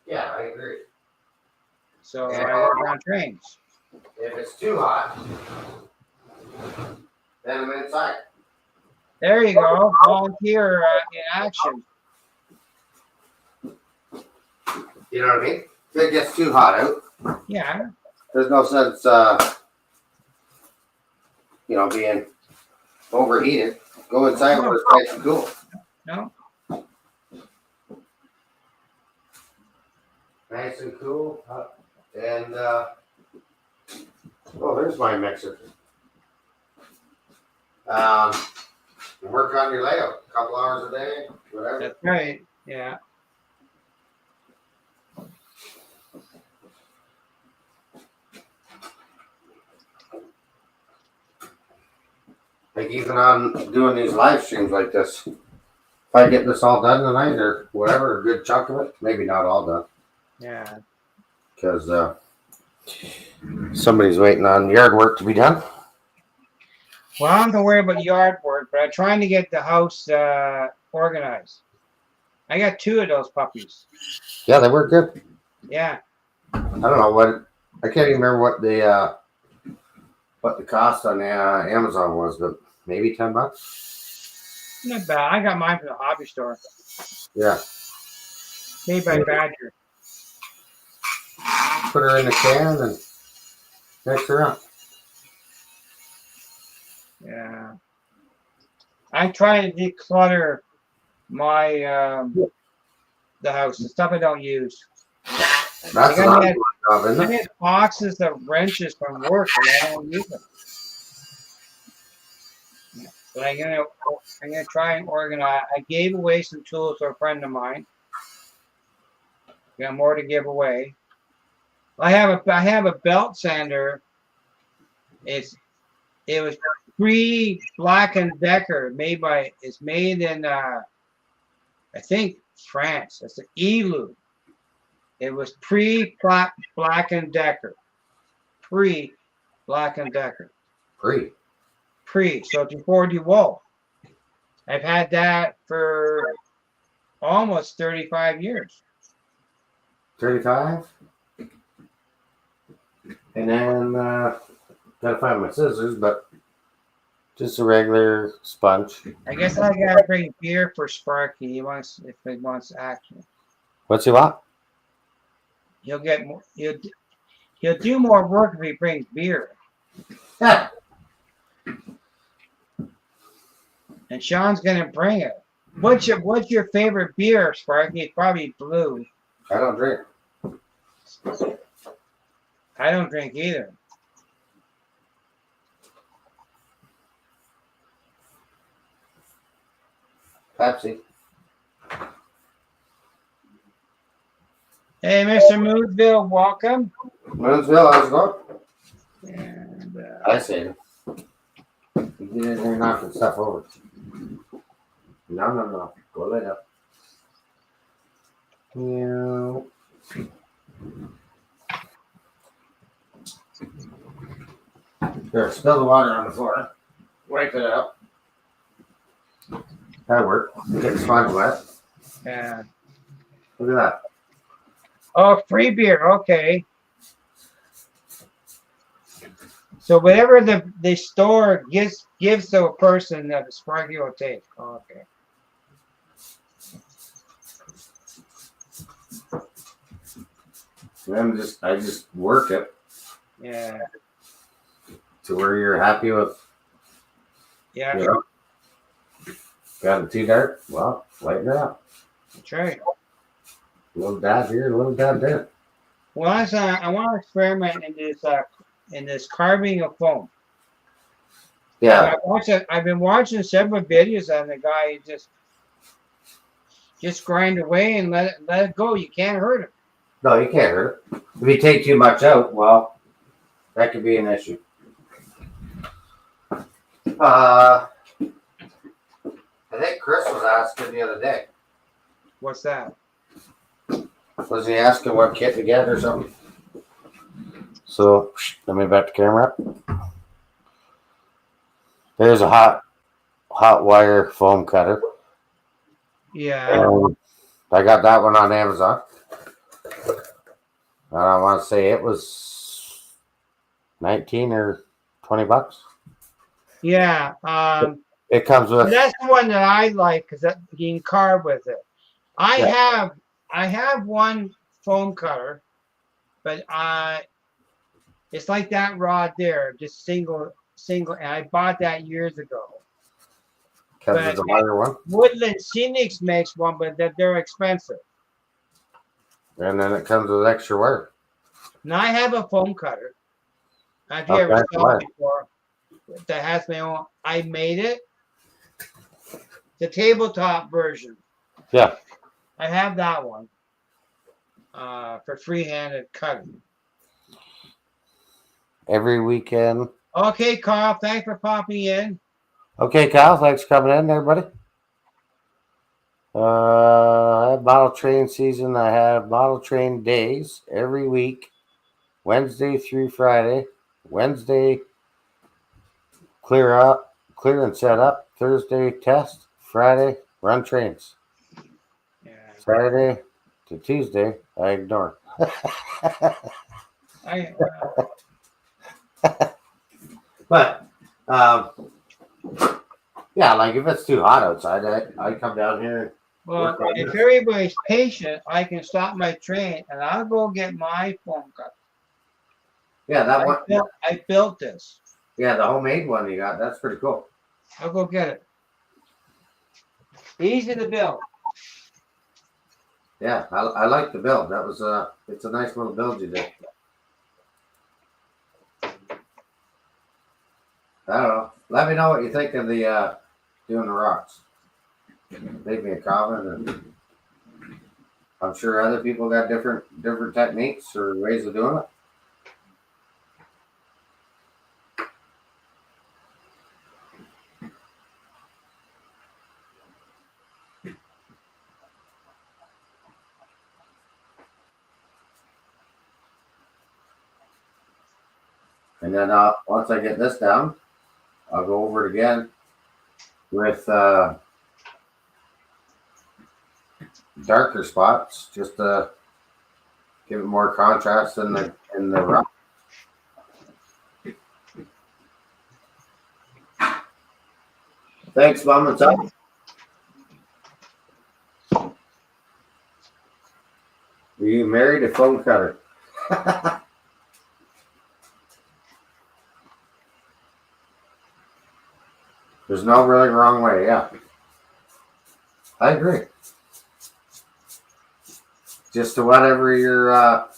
Yeah, I agree. So I work on trains. If it's too hot, then I'm inside. There you go. Volunteer in action. You know what I mean? If it gets too hot out, Yeah. there's no sense, being overheated. Go inside where it's nice and cool. No. Nice and cool. And, there's my mixer. Work on your layout. A couple hours a day, whatever. That's right. Yeah. Like even on doing these live streams like this, if I get this all done tonight or whatever, a good chunk of it, maybe not all done. Yeah. Because somebody's waiting on yard work to be done. Well, I don't have to worry about yard work, but I'm trying to get the house organized. I got 2 of those puppies. Yeah, they work good. Yeah. I don't know I can't even remember what the cost on Amazon was, but maybe $10. Not bad. I got mine from the hobby store. Yeah. Made by Badger. Put her in the can and mix her up. Yeah. I try to declutter my the house, the stuff I don't use. That's a lot of job, isn't I it? get boxes of wrenches from work and I don't use them. But I'm gonna try and organize. I gave away some tools to a friend of mine. Got more to give away. I have a belt sander. It was pre-Black and Decker, it's made in I think France. It's an Elu. It was pre-Black and Decker. Pre-Black and Decker. So it's before DeWalt. I've had that for almost 35 years. 35? And then gotta find my scissors, but just a regular sponge. I guess I gotta bring beer for Sparky. If he wants action. What's he want? He'll get more. He'll do more work if he brings beer. And Sean's gonna bring it. What's your favorite beer, Sparky? It's probably Blue. I don't drink. I don't drink either. Pepsi. Hey, Mr. Moodsville, welcome. Winsville, how's it going? And I see him. You get in there knocking stuff over. No. Go lay up. You. Here, spill the water on the floor. Wipe it out. That'll work. Get the sponge wet. yeah. Look at that. Oh, free beer. Okay. So whatever the store gives to a person that the Sparky will take. Okay. I just work it Yeah. to where you're happy with. Yeah. You know, got it too dark? Well, lighten it up. That's right. A little dab here, a little dab there. Well, I want to experiment in this carving of foam. Yeah. I've been watching several videos on the guy just grind away and let it go. You can't hurt him. No, you can't hurt it. If you take too much out, well, that could be an issue. I think Chris was asking the other day. What's that? Was he asking what kit to get or something? So, let me back the camera up. There's a hot wire foam cutter. Yeah. I got that one on Amazon. And I want to say it was 19 or 20 bucks. Yeah. It comes with. That's the one that I like because you can carve with it. I have one foam cutter, but it's like that rod there, just single, and I bought that years ago. Comes with the wire one. Woodland Scenics makes one, but they're expensive. And then it comes with extra wire. Now I have a foam cutter. Have you ever saw it before? That has my own. I made it. The tabletop version. Yeah. I have that one for free-handed cutting. Every weekend. Okay, Carl. Thanks for popping in. Okay, Kyle. Thanks for coming in, everybody. I have model train season. I have model train days every week, Wednesday through Friday. Wednesday, clear and set up. Thursday, test. Friday, run trains. Yeah. Saturday to Tuesday, I ignore. But, yeah, like if it's too hot outside, I come down here. Well, if everybody's patient, I can stop my train and I'll go get my foam cutter. Yeah, that one. I built this. Yeah, the homemade one you got. That's pretty cool. I'll go get it. Easy to build. Yeah, I like the build. That was it's a nice little build you did. I don't know. Let me know what you think of the doing the rocks. Leave me a comment, and I'm sure other people got different techniques or ways of doing it. And then once I get this down, I'll go over it again with darker spots, just to give it more contrast in the rock. Thanks, Mom. What's up? Were you married a foam cutter? There's no really wrong way, yeah. I agree. Just to whatever you're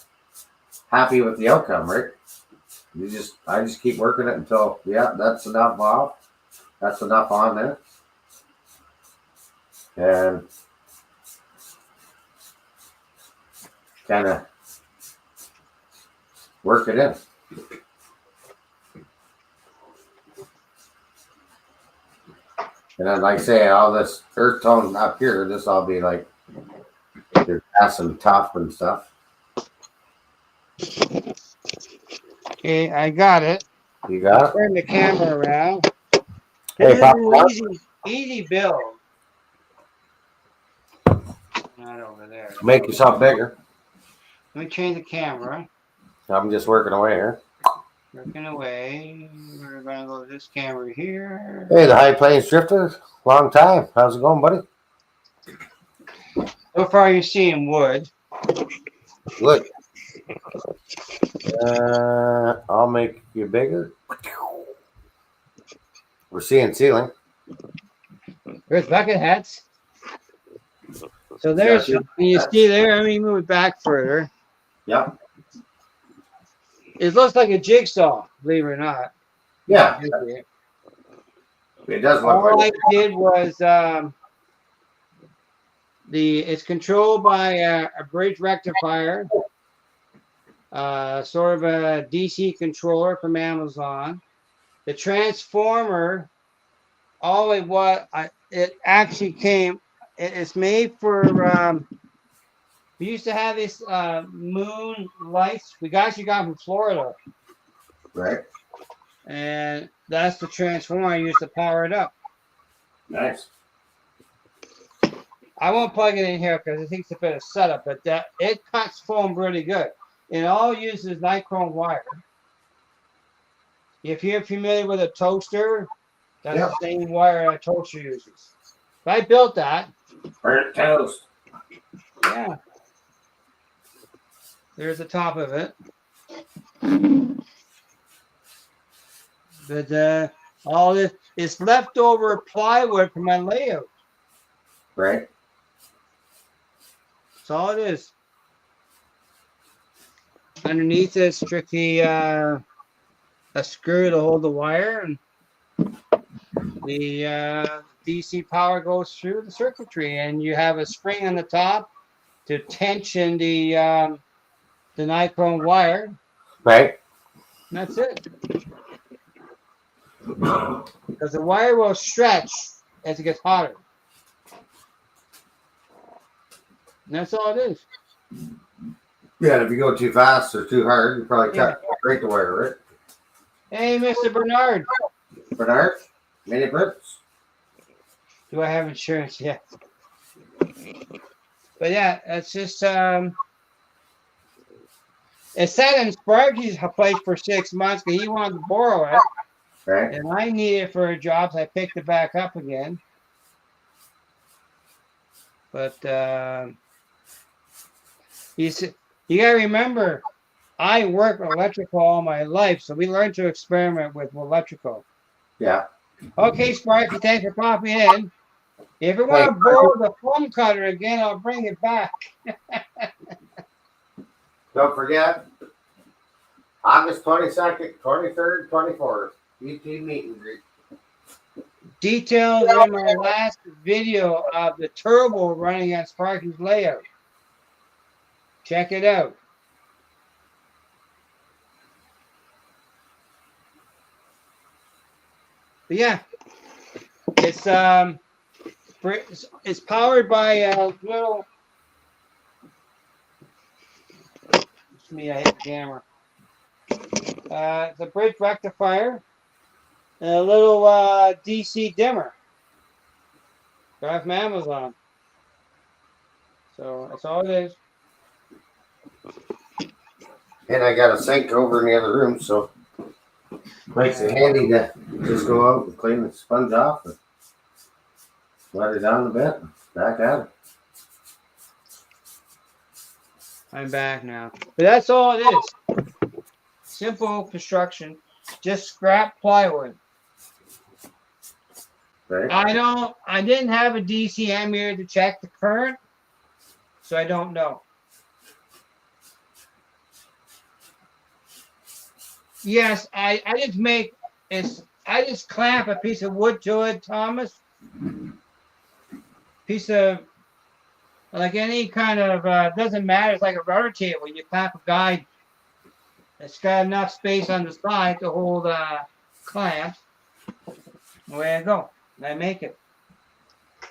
happy with the outcome, right? I just keep working it until, yeah, that's enough off. That's enough on there. And kind of work it in. And then, like I say, all this earth tone up here, this all be like your grass and tough and stuff. Okay, I got it. You got it? Turn the camera around. Hey, This is Pop, an easy build. Not over there. make yourself bigger. Let me change the camera. I'm just working away here. Working away. We're gonna go to this camera here. Hey, the High Plains Drifter. Long time. How's it going, buddy? So far, you're seeing wood. Good. I'll make you bigger. We're seeing ceiling. There's bucket hats. So there's, can you see there? Let me move it back further. Yep. It looks like a jigsaw, believe it or not. Yeah. It does look All like I did was it's controlled by a bridge rectifier, sort of a DC controller from Amazon. The transformer, it actually came. It's made for. We used to have this moon lights. We actually got from Florida, right. and that's the transformer I used to power it up. Nice. I won't plug it in here because it takes a bit of setup, but it cuts foam really good. It all uses nichrome wire. If you're familiar with a toaster, that's the same wire a toaster uses. But I built that. Burnt toast. Yeah. There's the top of it. But all this is leftover plywood from my layout. Right. That's all it is. Underneath is strictly a screw to hold the wire, and the DC power goes through the circuitry, and you have a spring on the top to tension the nichrome wire. Right. And that's it. Because the wire will stretch as it gets hotter. And that's all it is. Yeah, if you go too fast or too hard, you probably break the wire, right? Hey, Mr. Bernard. Bernard, mini blips. Do I have insurance yet? But yeah, it's just it sat in Sparky's place for 6 months because he wanted to borrow it. Right. And I need it for a job, so I picked it back up again. But you gotta remember, I work electrical all my life, so we learned to experiment with electrical. Yeah. Okay, Sparky, thanks for popping in. If you want to borrow the foam cutter again, I'll bring it back. Don't forget, August 22nd, 23rd, 24th, UT meet and greet. Details in my last video of the turbo running on Sparky's layout. Check it out. But yeah, it's powered by a little. It's me, I hit the camera. It's a bridge rectifier and a little DC dimmer. Got from Amazon. So that's all it is. And I got a sink over in the other room, so makes it handy to just go out and clean the sponge off and let it down a bit and back at it. I'm back now. But that's all it is. Simple construction. Just scrap plywood. Right. I didn't have a DC ammeter to check the current, so I don't know. Yes, I just clamp a piece of wood to it, Thomas. Piece of like any kind of doesn't matter. It's like a rudder table. You clamp a guide. It's got enough space on the side to hold clamps. Away I go. And I make it.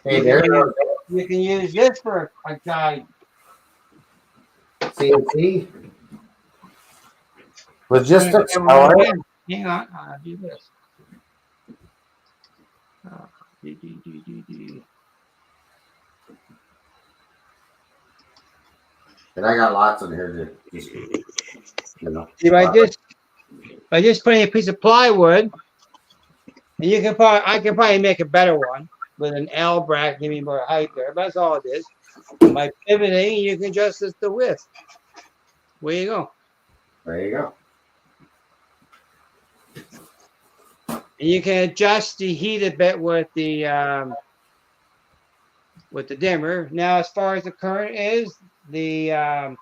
Hey, You there can, you use, go. you can use this for a guide. CNC. Logistics. All right. Hang on. I'll do this. Do. And I got lots in here to just, you know. If I just put in a piece of plywood, and you can probably I can probably make a better one with an L bracket, give me more height there. But that's all it is. By pivoting, you can adjust the width. Where you go. There you go. And you can adjust the heat a bit with the dimmer. Now, as far as the current is, the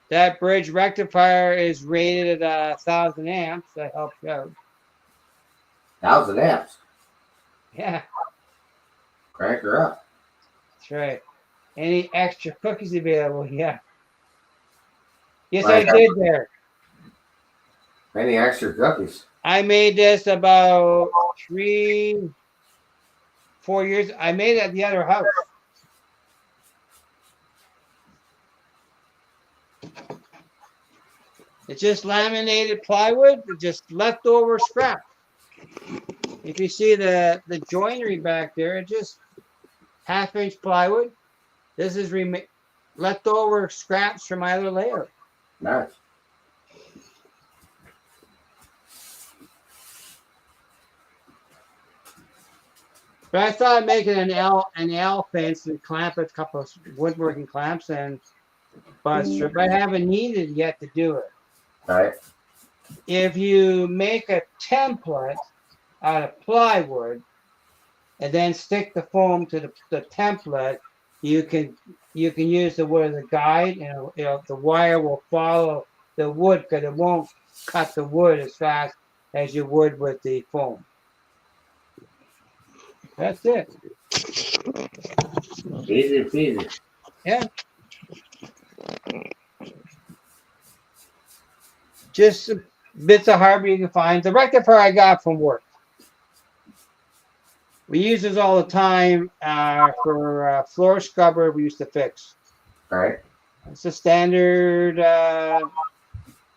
that bridge rectifier is rated at 1,000 amps. That helps you out. 1,000 amps. Yeah, Crank her up. that's right. Any extra cookies available? Yeah. Yes, Right. I did there. Any extra cookies? I made this about 3-4 years. I made it at the other house. It's just laminated plywood, just leftover scrap. If you see the joinery back there, it's just 1/2-inch plywood. This is leftover scraps from my other layer. Nice. But I thought of making an L fence and clamp it, a couple of woodworking clamps and butt strip. I haven't needed yet to do it. All right. If you make a template out of plywood and then stick the foam to the template, you can use the wood as a guide, and the wire will follow the wood because it won't cut the wood as fast as you would with the foam. That's it. Easy peasy. Yeah. Just bits of hardware you can find. The rectifier I got from work. We use this all the time for floor scrubber we used to fix. All right. It's a standard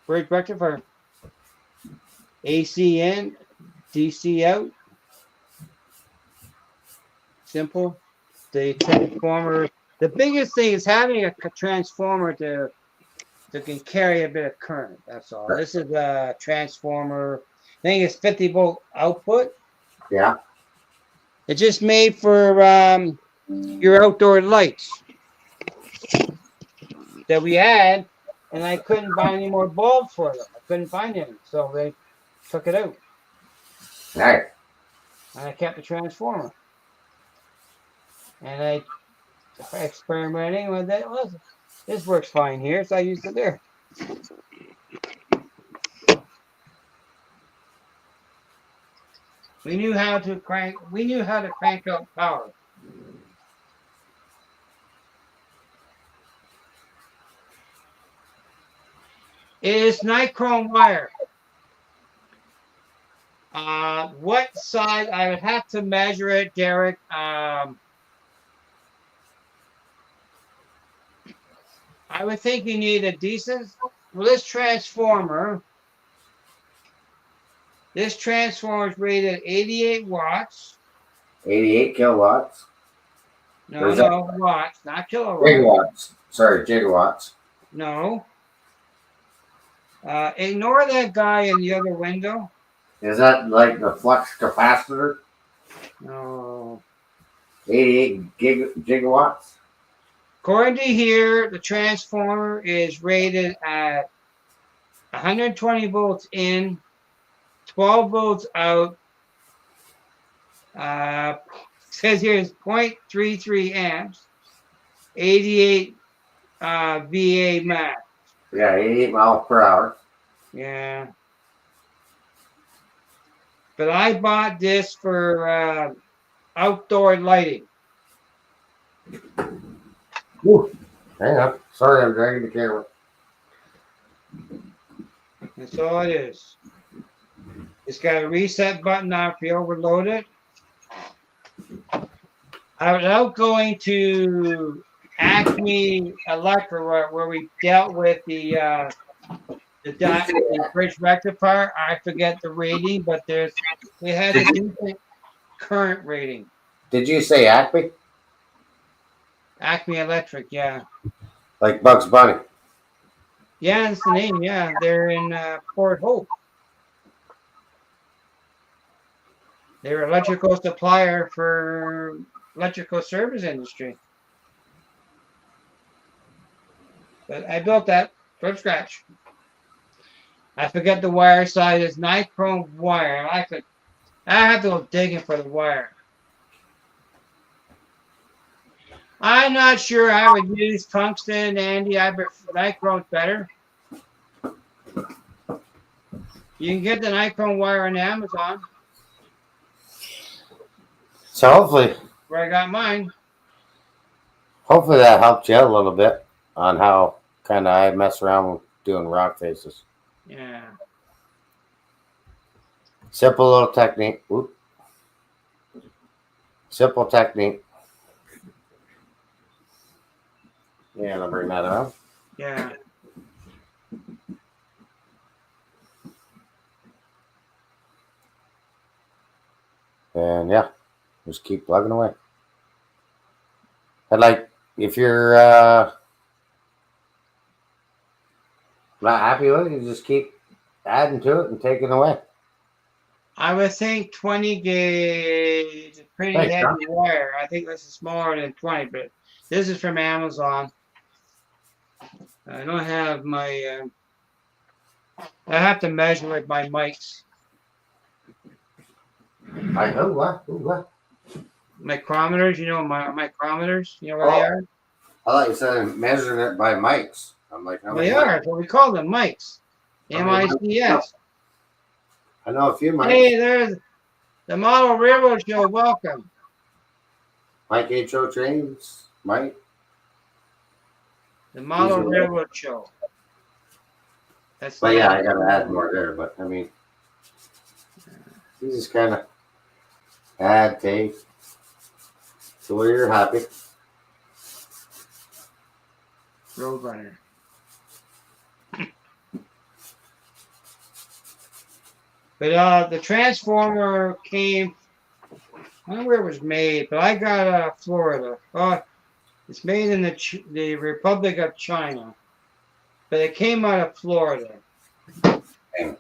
bridge rectifier. AC in, DC out. Simple. The transformer. The biggest thing is having a transformer that can carry a bit of current. That's all. This is a transformer. I think it's 50-volt output. Yeah. It's just made for your outdoor lights that we had, and I couldn't buy any more bulbs for them. I couldn't find any, so they took it out. Nice. And I kept the transformer. And I experimenting with it. Well, this works fine here, so I used it there. We knew how to crank out power. It is nichrome wire. What size? I would have to measure it, Derek. I would think you need a decent. Well, this transformer is rated 88 watts. 88 kilowatts. No, watts, not kilowatts. Gigawatts. Sorry, gigawatts. No. Ignore that guy in the other window. Is that like the flux capacitor? No. 88 gigawatts? According to here, the transformer is rated at 120 volts in, 12 volts out. Says here is 0.33 amps, 88 VA max. Yeah, 88 miles per hour. Yeah. But I bought this for outdoor lighting. Ooh, hang on. Sorry, I'm dragging the camera. That's all it is. It's got a reset button on if you overload it. I was out going to Acme Electric where we dealt with the bridge rectifier. I forget the rating, but we had a decent current rating. Did you say Acme? Acme Electric, yeah. Like Bugs Bunny? Yeah, that's the name, yeah. They're in Port Hope. They're an electrical supplier for electrical service industry. But I built that from scratch. I forget the wire size. It's nichrome wire. I have to go digging for the wire. I'm not sure I would use tungsten, Andy. I prefer nichrome's better. You can get the nichrome wire on Amazon. So hopefully Where I got mine. that helped you out a little bit on how kind of I mess around with doing rock faces. Yeah. Simple little technique. Oop. Simple technique. Yeah, I'll bring that up. Yeah. And yeah, just keep plugging away. And like, if you're not happy with it, you just keep adding to it and taking away. I would think 20 gauge is pretty Thanks, heavy John. wire. I think this is smaller than 20, but this is from Amazon. I don't have my. I have to measure with my mics. What? Micrometers, you know my micrometers. You know where they are. I thought you said measuring it by mics. I'm like, how They many are. mics? That's what we call them, mics. How many mics? MICS. I know a few mics. Hey, there's the Model Railroad Show. Welcome. Mike H.O. Trains, Mike. The Model These are Railroad Show. That's But yeah, I gotta add more there. But I mean, you just kind of add, take, to where you're happy. Roadrunner. But the transformer came. I don't know where it was made, but I got it out of Florida. It's made in the Republic of China, but it came out of Florida. Dang.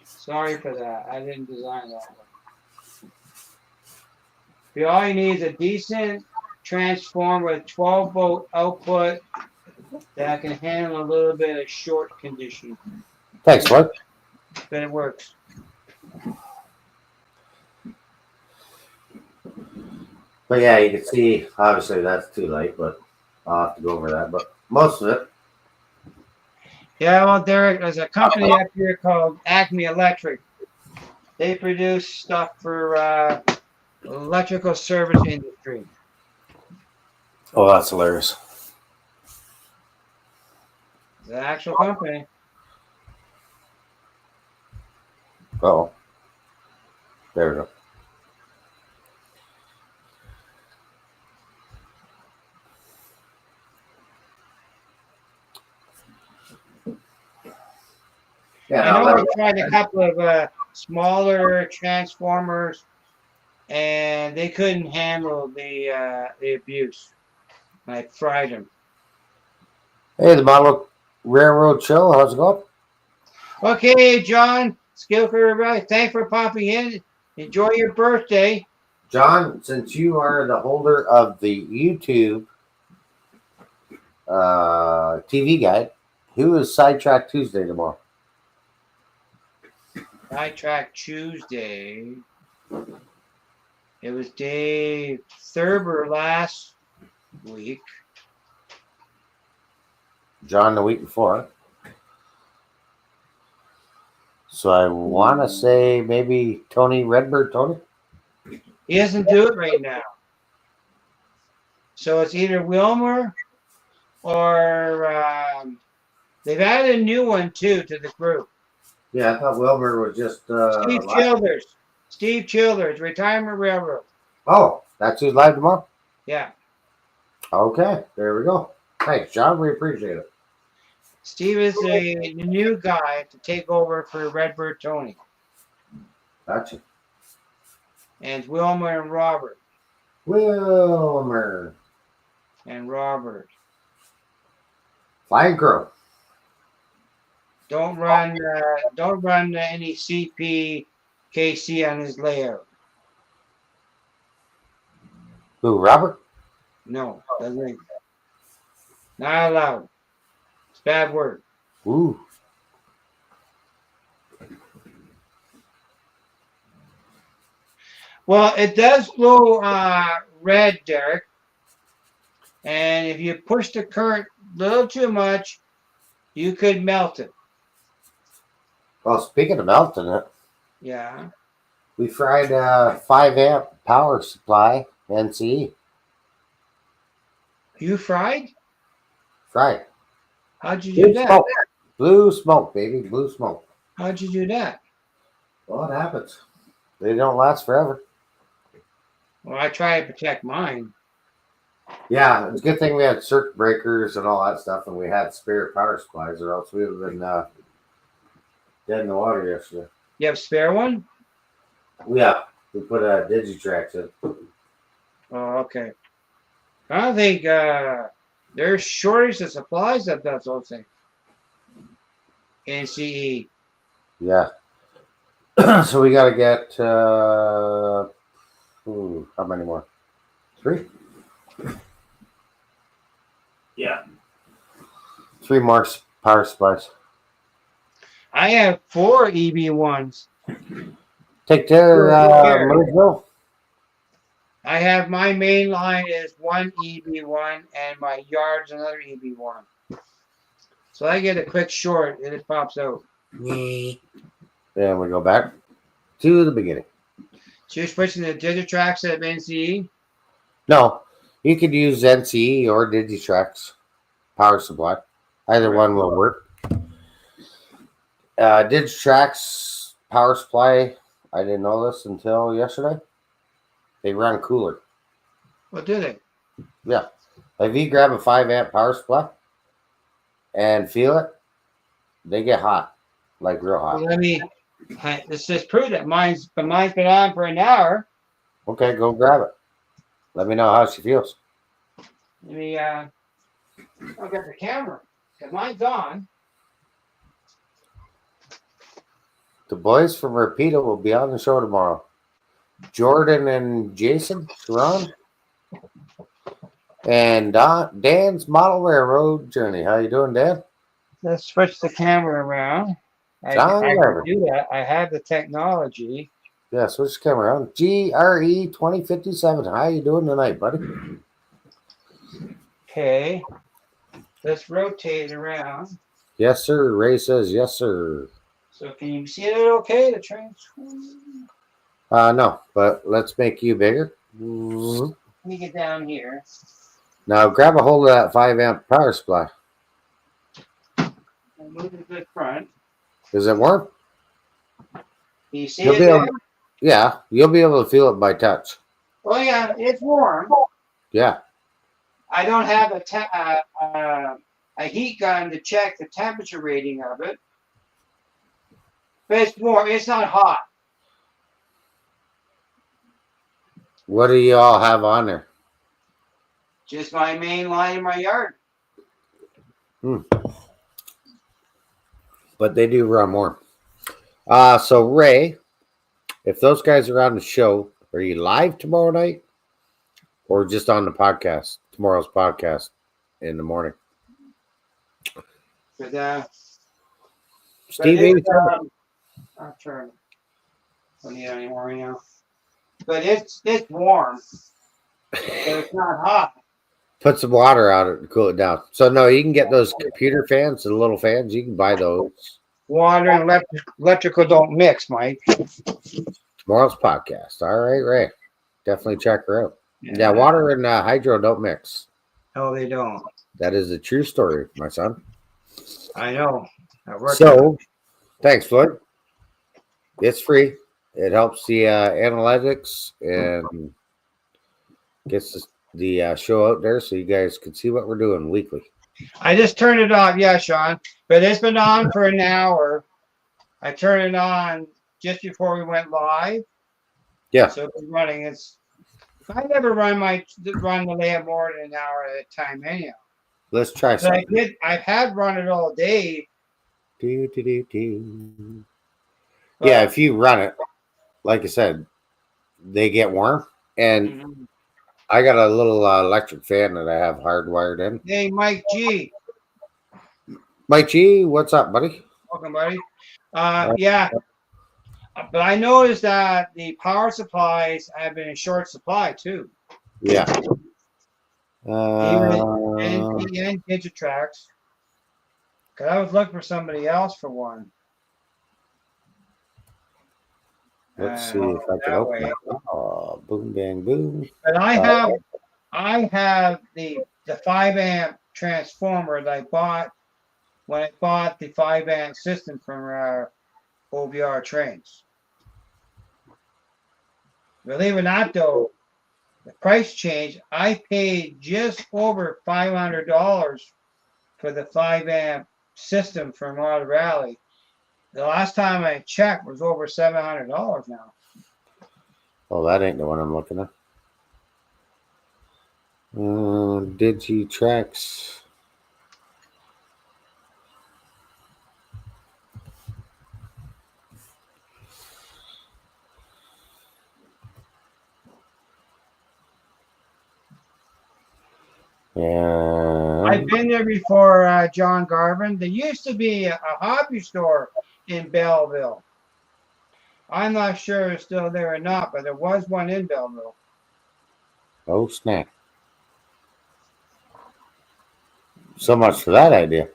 Sorry for that. I didn't design that one. But all you need is a decent transformer with 12-volt output that can handle a little bit of short condition. Thanks, Mike. But it works. But yeah, you can see, obviously that's too late, but I'll have to go over that. But most of it. Yeah, well, there's a company up here called Acme Electric. They produce stuff for electrical service industry. Oh, that's hilarious. It's an actual company. Oh, there we go. Yeah, I know I tried a couple of smaller transformers, and they couldn't handle the abuse. I fried them. Hey, the Model Railroad Show. How's it going? Okay, John, Skillful Rebellion, thanks for popping in. Enjoy your birthday. John, since you are the holder of the YouTube TV guide, who is Sidetrack Tuesday tomorrow? Sidetrack Tuesday. It was Dave Thurber last week. John the week before. So I want to say maybe Tony Redbird. Tony? He doesn't do it right now. So it's either Wilmer or they've added a new one too to the group. Yeah, I thought Wilbur was just Steve Childers. Steve Childers, Retirement Railroad. Oh, that's who's live tomorrow? Yeah. Okay, there we go. Thanks, John. We appreciate it. Steve is the new guy to take over for Redbird Tony. Gotcha. And Wilmer and Robert. Wilmer. And Robert. Flying Crow. Don't run any CPKC on his layout. Who, Robert? No, doesn't. Not allowed. It's a bad word. Ooh. Well, it does blow red, Derek. And if you push the current a little too much, you could melt it. Well, speaking of melting it, Yeah. we fried a 5-amp power supply NCE. You fried? Fried. How'd you do that? Smoke. Blue smoke, baby. Blue smoke. How'd you do that? Well, it happens. They don't last forever. Well, I try to protect mine. Yeah, it's a good thing we had circuit breakers and all that stuff, and we had spare power supplies, or else we would have been dead in the water yesterday. You have a spare one? Yeah, we put a Digitrax in. Oh, okay. I don't think there's shortage of supplies of that whole thing. NCE. Yeah. So we got to get, how many more? 3? Yeah. 3 more power supplies. I have 4 EB1s. Take their Louisville. I have my main line is 1 EB1 and my yard's another EB1. So I get a quick short and it pops out. Then we go back to the beginning. So you're switching the Digitrax at NCE? No, you could use NCE or Digitrax power supply. Either one will work. Digitrax power supply, I didn't know this until yesterday. They run cooler. What do they? Yeah. If you grab a 5-amp power supply and feel it, they get hot, like real hot. Well, this just proved it. Mine's been on for an hour. Okay, go grab it. Let me know how she feels. Let me I'll get the camera. Because mine's on. The boys from Rapido will be on the show tomorrow. Jordan and Jason Sharon. And Dan's Model Railroad Journey. How you doing, Dan? Let's switch the camera around. I John can Lever. do that. I have the technology. Yeah, switch the camera on. GRE 2057. How you doing tonight, buddy? Okay. Let's rotate it around. Yes, sir. Ray says yes, sir. So can you see it okay? The train. No, but let's make you bigger. Let me get down here. Now grab a hold of that 5-amp power supply. I'll move it to the front. Is it warm? Can you see You'll it be there? able, yeah, you'll be able to feel it by touch. Oh yeah, it's warm. Yeah. I don't have a heat gun to check the temperature rating of it. But it's warm. It's not hot. What do you all have on there? Just my main line in my yard. But they do run warm. So Ray, if those guys are on the show, are you live tomorrow night? Or just on the podcast? Tomorrow's podcast in the morning. But Steve, I'll turn. Don't need it anymore right now. But it's warm. But it's not hot. put some water on it to cool it down. So no, you can get those computer fans, the little fans. You can buy those. Water and electrical don't mix, Mike. Tomorrow's podcast. All right, Ray. Definitely check her out. Yeah, water and hydro don't mix. No, they don't. That is a true story, my son. I know. I work So, thanks, Floyd. It's free. It helps the analytics and gets the show out there so you guys can see what we're doing weekly. I just turned it off. Yeah, Sean. But it's been on for an hour. I turned it on just before we went live. Yeah. So it's running. I never run the layout more than an hour at a time anyhow. Let's try But something. I had run it all day. Yeah, if you run it, like I said, they get warm. And Mhm. I got a little electric fan that I have hardwired in. Hey, Mike G. Mike G, what's up, buddy? Welcome, buddy. Yeah. But I noticed that the power supplies have been in short supply too. Yeah. Even and Digitrax. Cause I was looking for somebody else for one. Let's see if I can open it. Oh, boom, bang, boom. But I have the 5 amp transformer that I bought when I bought the 5 amp system from OBR Trains. Believe it or not, though, the price change. I paid just over $500 for the 5 amp system from Auto Rally. The last time I checked was over $700 now. Oh, that ain't the one I'm looking at. Digitrax. Yeah. I've been there before, John Garvin. There used to be a hobby store in Belleville. I'm not sure it's still there or not, but there was one in Belleville. Oh, snap. So much for that idea.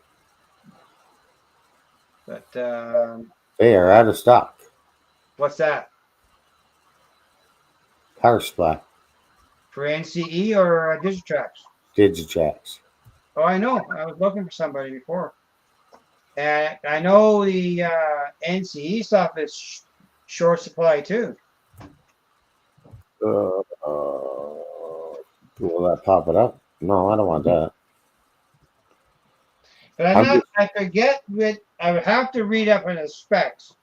But They are out of stock. what's that? Power supply. For NCE or Digitrax? Digitrax. Oh, I know. I was looking for somebody before. And I know the NCE stuff is short supply too. Will that pop it up? No, I don't want that. But I forget what I would have to read up on the specs.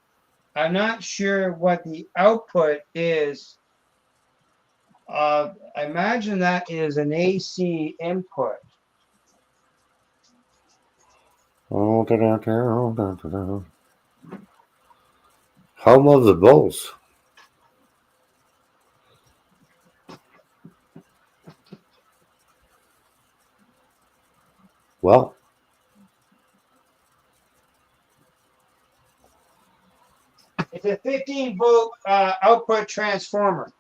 I'm not sure what the output is. I imagine that is an AC input. Home of the Bulls. Well, it's a 15-volt output transformer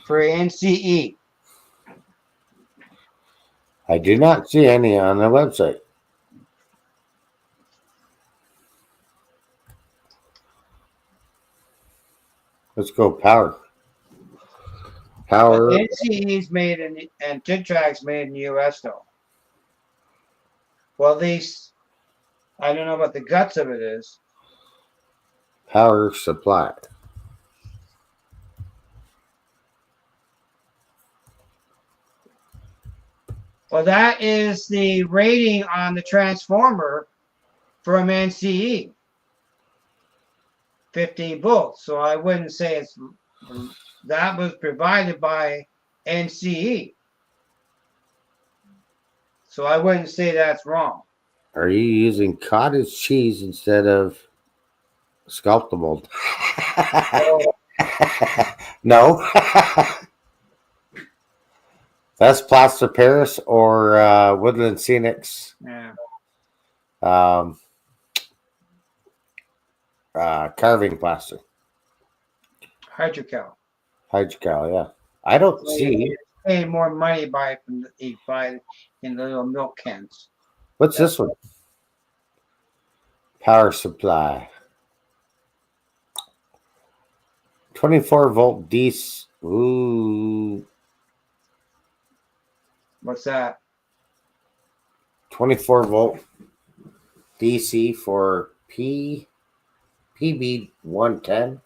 for NCE. I do not see any on the website. Let's go power. Power. NCE is made and Digitrax made in the US though. Well, at least I don't know what the guts of it is. Power supply. Well, that is the rating on the transformer from NCE. 15 volts. So I wouldn't say it's that was provided by NCE. So I wouldn't say that's wrong. Are you using cottage cheese instead of sculptable? No. That's Plaster Paris or Woodland Scenics. Yeah. Carving plaster. Hydrocal. Hydrocal, yeah. I don't see. Paying more money by in the little milk cans. What's this one? Power supply. 24 volt DC. Ooh. What's that? 24 volt DC for PB 110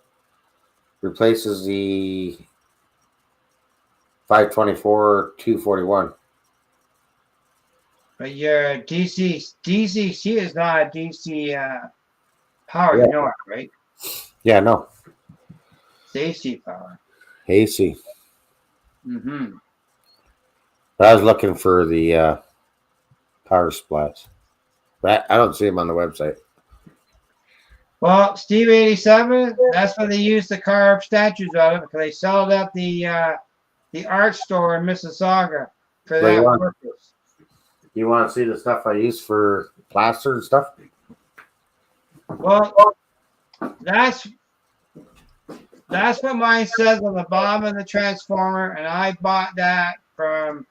replaces the 524 241. But your DCC is not a DC power. Yeah. You know it, right? Yeah, no. It's AC power. AC. Mm-hmm. But I was looking for the power supplies. But I don't see them on the website. Well, Steve 87, that's where they use to carve statues out of, because they sell it at the art store in Mississauga for What do you that want? purpose. You want to see the stuff I use for plaster and stuff? Well, that's what mine says on the bottom of the transformer, and I bought that from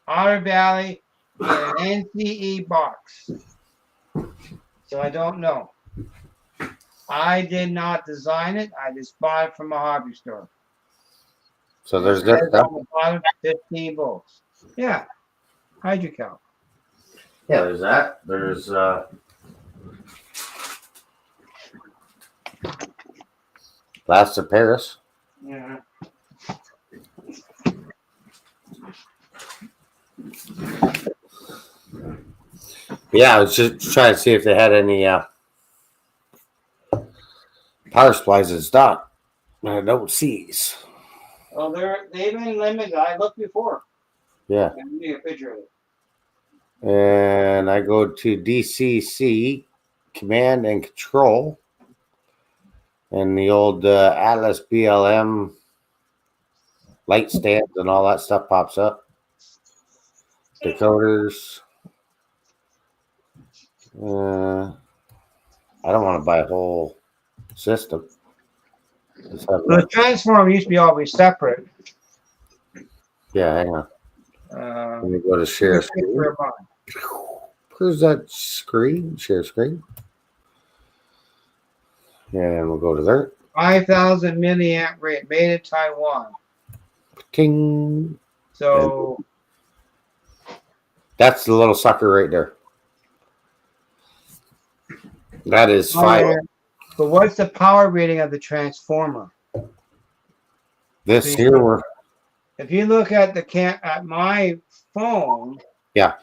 Otter Valley in an NCE box. So I don't know. I did not design it. I just bought it from a hobby store. So there's It this says stuff. on the bottom, 15 volts. Yeah, hydrocal. Yeah, there's that. There's Blast of Paris. Yeah. Yeah, I was just trying to see if they had any power supplies in stock. I don't see. Well, they've been limited. I looked before. Yeah. I'll give you a picture of it. And I go to DCC, Command and Control. And the old Atlas BLM light stands and all that stuff pops up. Decoders. I don't want to buy a whole system. Let's have a The look. transformer used to be always separate. Yeah, hang on. Let me go to share screen. Where's that screen? Share screen. And we'll go to there. 5,000 milliamp rate, made in Taiwan. Ting. So That's the little sucker right there. That is 5. But what's the power rating of the transformer? This here, we're If you look at at my phone, yeah,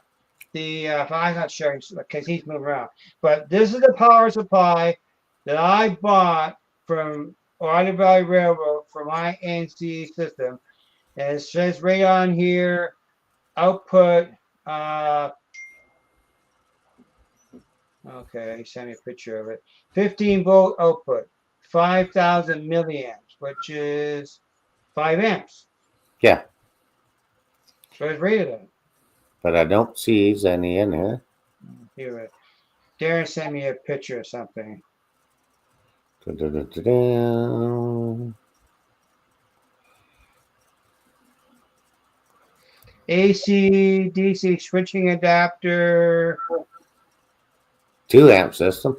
I'm not sure because he's moving around. But this is the power supply that I bought from Otter Valley Railroad for my NC system, and it says right on here, output. Okay, send me a picture of it. 15 volt output, 5,000 milliamps, which is 5 amps. Yeah. So it's rated at. But I don't see any in here. Here, Darren sent me a picture of something. Da-da-da-da-da. AC, DC switching adapter. 2 amp system.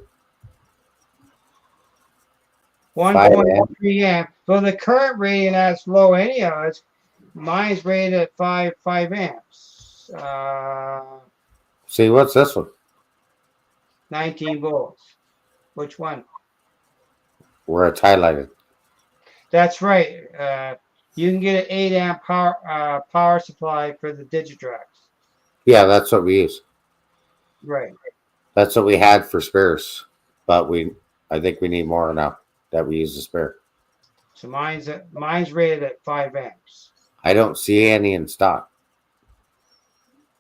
1.3 amp. So the current rating that's low anyhow. Mine's rated at 5 amps. See, what's this one? 19 volts. Which one? Where it's highlighted. That's right. You can get an 8 amp power supply for the Digitrax. Yeah, that's what we use. Right. That's what we had for spares. But I think we need more now that we use the spare. So mine's rated at 5 amps. I don't see any in stock.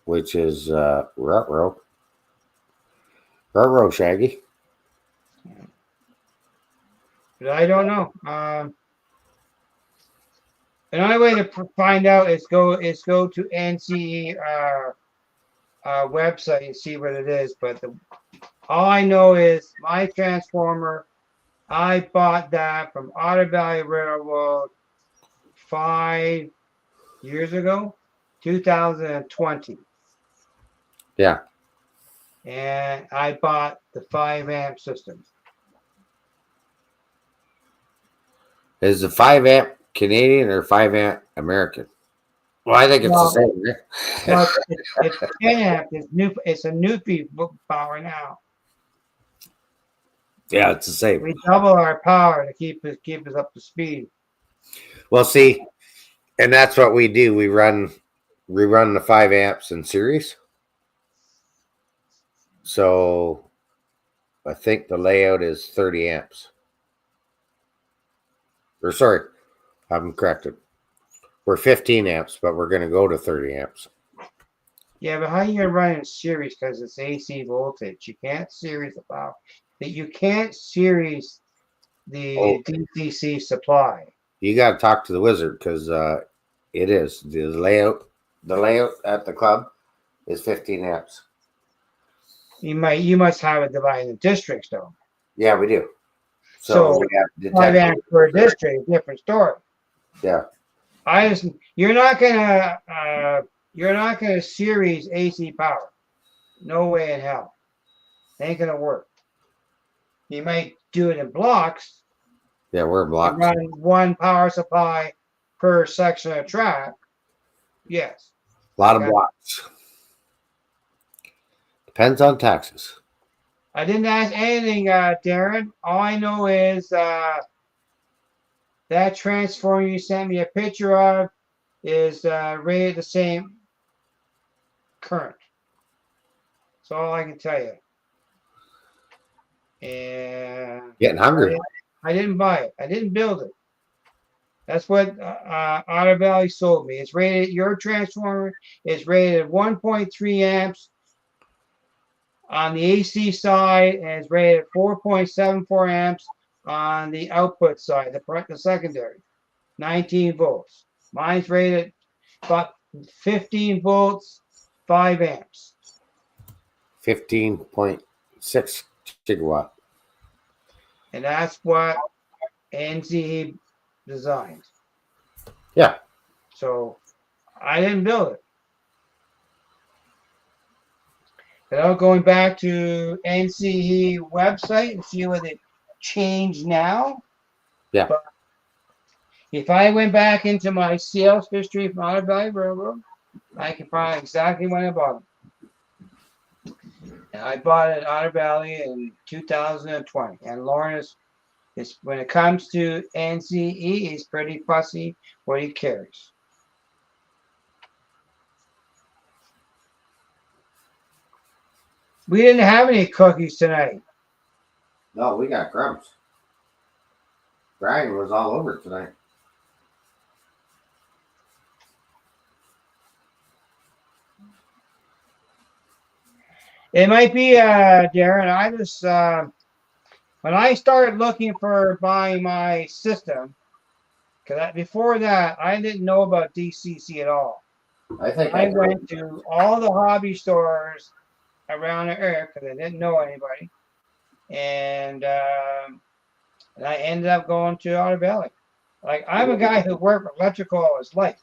Which is ruh-roh. Ruh-roh, Shaggy. But I don't know. The only way to find out is go to NCE website and see what it is. But all I know is my transformer, I bought that from Otter Valley Railroad 5 years ago, 2020. Yeah. And I bought the 5 amp system. Is the 5 amp Canadian or 5 amp American? Well, I think it's the Well, same. well, it's 10 amps. It's a Newfie power now. Yeah, it's the same. We double our power to keep us up to speed. Well, see, and that's what we do. We run the 5 amps in series. So I think the layout is 30 amps. Or sorry, I'm corrected. We're 15 amps, but we're going to go to 30 amps. Yeah, but how you gonna run in series because it's AC voltage? You can't series the power. You can't series the DCC supply. You got to talk to the wizard because it is the layout. The layout at the club is 15 amps. You must have it divided in districts though. Yeah, we do. So we have 5 amps per district, different story. Yeah. You're not gonna series AC power. No way in hell. Ain't gonna work. You might do it in blocks. Yeah, we're blocks. Run one power supply per section of track. Yes. A lot of blocks. Depends on taxes. I didn't ask anything, Darren. All I know is that transformer you sent me a picture of is rated the same current. That's all I can tell you. And getting hungry. I didn't buy it. I didn't build it. That's what Otter Valley sold me. It's rated. Your transformer is rated 1.3 amps on the AC side, and it's rated 4.74 amps on the output side, the secondary, 19 volts. Mine's rated about 15 volts, 5 amps. 15.6 gigawatt. And that's what NCE designed. Yeah. So I didn't build it. Without going back to NCE website and see what it changed now. Yeah. But if I went back into my sales history from Otter Valley Railroad, I can find exactly when I bought it. And I bought it at Otter Valley in 2020. And Lauren is when it comes to NCE, he's pretty fussy what he carries. We didn't have any cookies tonight. No, we got crumbs. Brian was all over tonight. It might be, Darren. I just when I started looking for buying my system, because before that I didn't know about DCC at all. I went to all the hobby stores around the area because I didn't know anybody, and I ended up going to Otter Valley. Like, I'm a guy who worked with electrical all his life.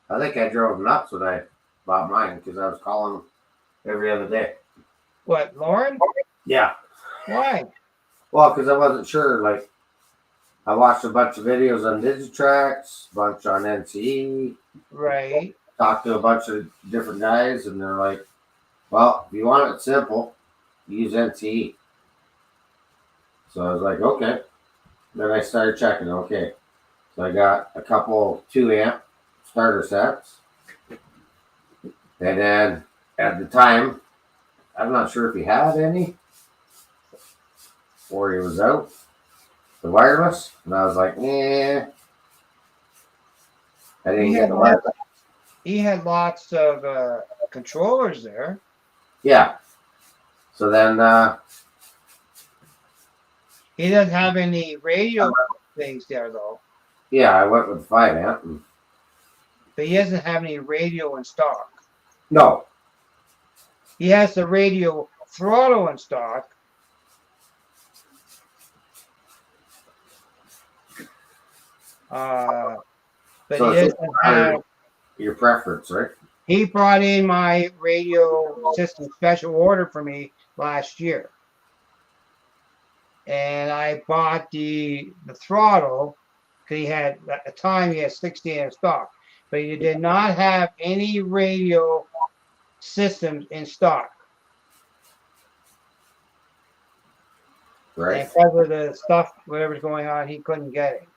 I think I drove nuts when I bought mine because I was calling every other day. What, Lauren? Yeah. Why? Well, because I wasn't sure. Like, I watched a bunch of videos on Digitrax, a bunch on NCE. Right. Talked to a bunch of different guys, and they're like, well, if you want it simple, use NCE. So I was like, okay. Then I started checking. Okay. So I got a couple 2 amp starter sets. And then at the time, I'm not sure if he had any or he was out. The wireless. And I was like, I didn't get the wireless. He had lots of controllers there. Yeah. So then he doesn't have any radio things there though. Yeah, I went with 5 amp. But he doesn't have any radio in stock. No. He has the radio throttle in stock. But so he doesn't have your preference, right? He brought in my radio system special order for me last year. And I bought the throttle because he had, at the time, he had 60 in stock. but you did not have any radio systems in stock. Right. And because of the stuff, whatever's going on, he couldn't get it.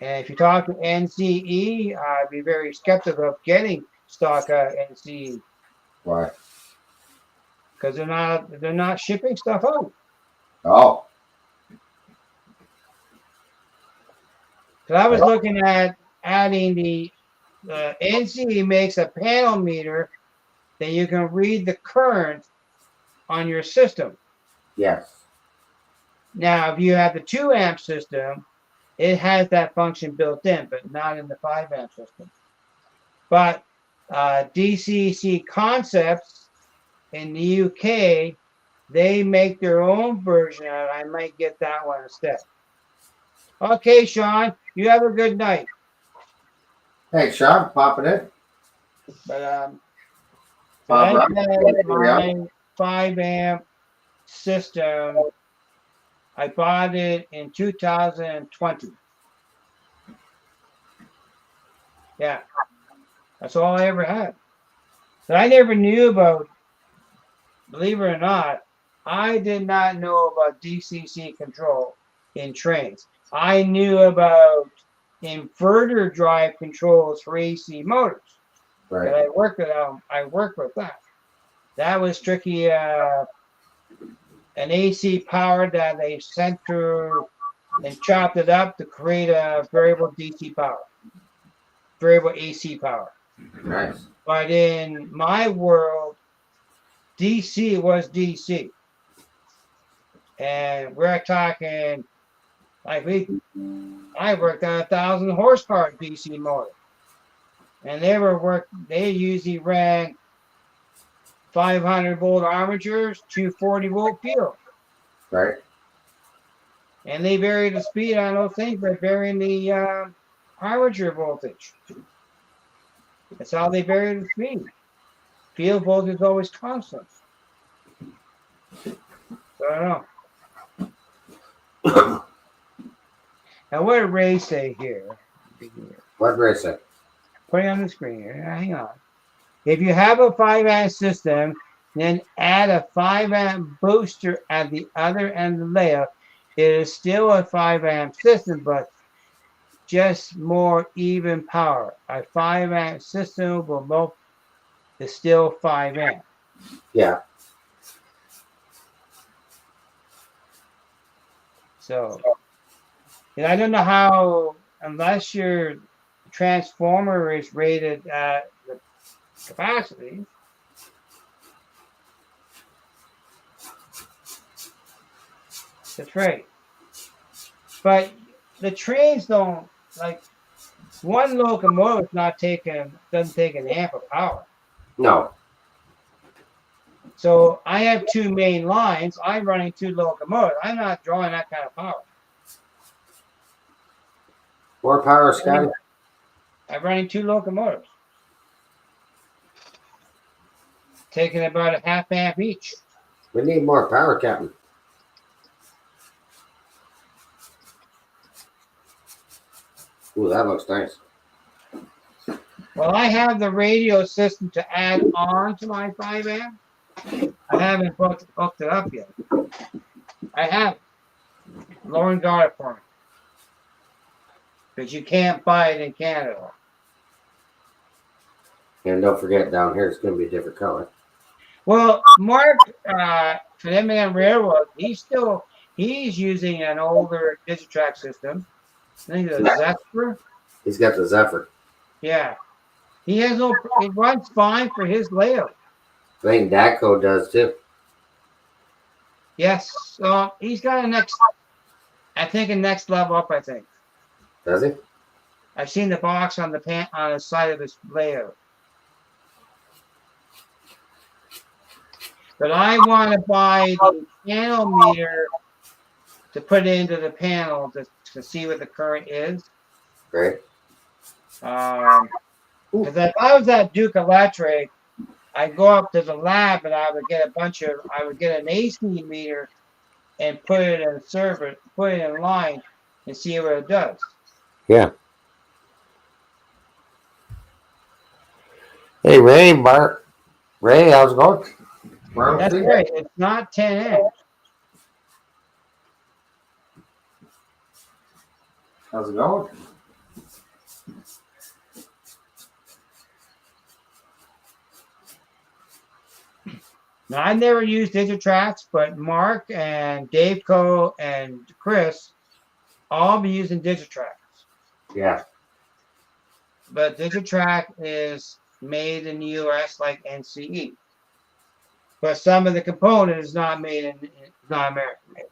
And if you talk to NCE, I'd be very skeptical of getting stock NCE Why? because they're not shipping stuff out. Oh, So I was looking at adding the NCE makes a panel meter that you can read the current on your system. yes. Now, if you have the 2 amp system, it has that function built in, but not in the 5 amp system. But DCC Concepts in the UK, they make their own version, and I might get that one instead. Okay, Sean, you have a good night. Hey, Sean, popping in. But Bob, I Rob, had yeah. my 5 amp system. I bought it in 2020. Yeah, that's all I ever had. But I never knew about, believe it or not, I did not know about DCC control in trains. I knew about inverter drive controls for AC motors. Right. And I worked with that. That was strictly an AC power that they sent through and chopped it up to create a variable DC power, variable AC power. Nice. But in my world, DC was DC. And we're talking like I worked on 1,000 horsepower DC motor. And they usually ran 500 volt armatures, 240 volt field. Right. And they vary the speed on those things by varying the armature voltage. That's how they vary the speed. Field voltage is always constant. So I don't know. Now, what did Ray say here? What did Ray say? Put it on the screen here. Hang on. If you have a 5 amp system, then add a 5 amp booster at the other end of the layout. It is still a 5 amp system, but just more even power. A 5 amp system is still 5 amp. Yeah. So, and I don't know how, unless your transformer is rated at the capacity. That's right. But the trains don't, like, one locomotive doesn't take an amp of power. No. So I have 2 main lines. I'm running 2 locomotives. I'm not drawing that kind of power. More power, Scotty. I'm running 2 locomotives, taking about a half amp each. We need more power, Captain. Ooh, that looks nice. Well, I have the radio system to add on to my 5 amp. I haven't hooked it up yet. I have. Lauren got it for me. Because you can't buy it in Canada. And don't forget, down here it's going to be a different color. Well, Mark, for the M&M Railroad, he's using an older Digitrack system. I think it's a Zephyr. He's got the Zephyr. Yeah. It runs fine for his layout. I think Datco does too. Yes. So he's got a next level up, I think. Does he? I've seen the box on the side of his layout. But I want to buy the panel meter to put into the panel to see what the current is. Great. Because if I was at Duke Electric, I'd go up to the lab and I would get an AC meter and put it in line and see what it does. Yeah. Hey, Ray, Bart. Ray, how's it going? Well, That's see, right. It's not 10 inch. how's it going? Now, I never used Digitrax, but Mark and Dave Co and Chris all be using Digitrax. Yeah. But Digitrax is made in the US like NCE. But some of the component is not made in not American made.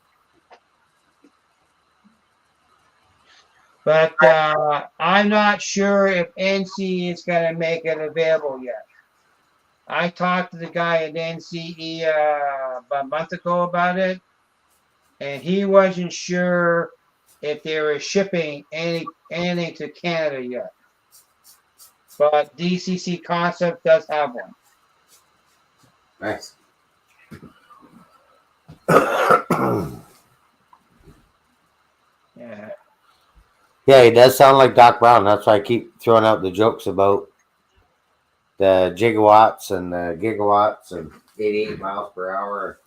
But I'm not sure if NCE is going to make it available yet. I talked to the guy at NCE about a month ago about it, and he wasn't sure if they were shipping anything to Canada yet. But DCC Concept does have one. Nice. Yeah. Yeah, he does sound like Doc Brown. That's why I keep throwing out the jokes about the gigawatts and the gigawatts and 88 miles per hour.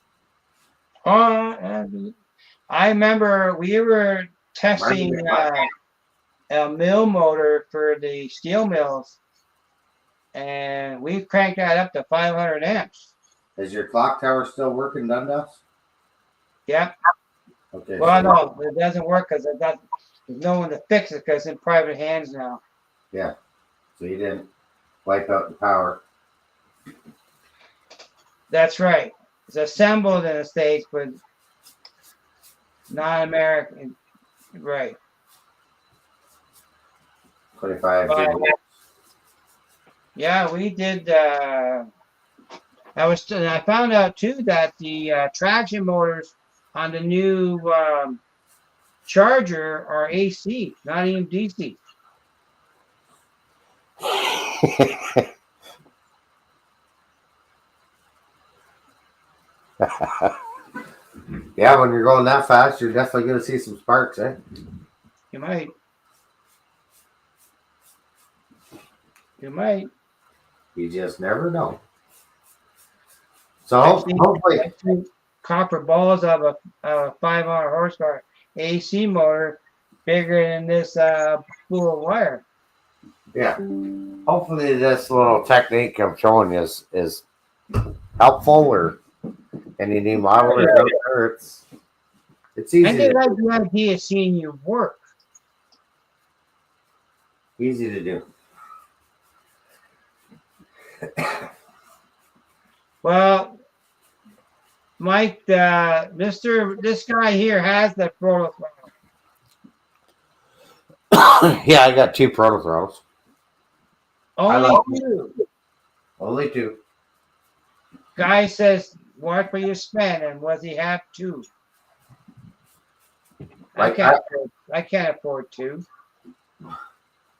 I remember we were testing a mill motor for the steel mills, and we cranked that up to 500 amps. Is your clock tower still working, Dundas? Yep. Okay. Well, no, it doesn't work because there's no one to fix it because it's in private hands now. Yeah. So you didn't wipe out the power. That's right. It's assembled in the States, but not American. Right. 25. Yeah, we did. I found out too that the traction motors on the new Charger are AC, not even DC. Yeah, when you're going that fast, you're definitely going to see some sparks, eh? You might. You might. You just never know. So hopefully, copper balls of a 500 horsepower AC motor bigger than this spool of wire. yeah. Hopefully, this little technique I'm showing you is helpful, or any new model or something. It's easy. I think I like the idea of seeing you work. Easy to do. Well, Mike, this guy here has the proto throttle. Yeah, I got 2 proto throttles. Only 2. Only 2. Guy says, "What will you spend?" And was he have 2? I can't afford 2.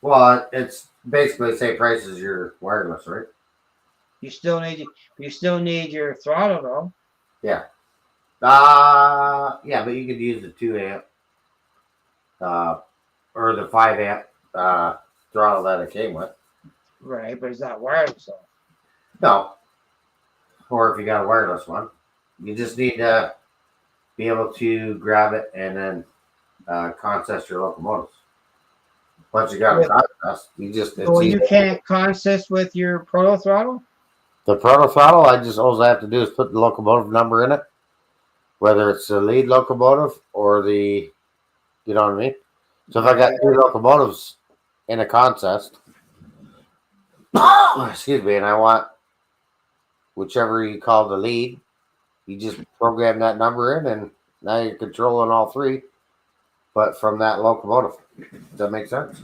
Well, it's basically the same price as your wireless, right? You still need your throttle though. Yeah. Yeah, but you could use the 2 amp, or the 5 amp throttle that it came with. Right, but it's not wireless though. No. Or if you got a wireless one, you just need to be able to grab it and then consist your locomotives. Once you got a consist, you can't consist with your proto throttle? The proto throttle, all I have to do is put the locomotive number in it, whether it's the lead locomotive or you know what I mean? So if I got 2 locomotives in a consist, excuse me, and I want whichever you call the lead, you just program that number in, and now you're controlling all 3, but from that locomotive. Does that make sense?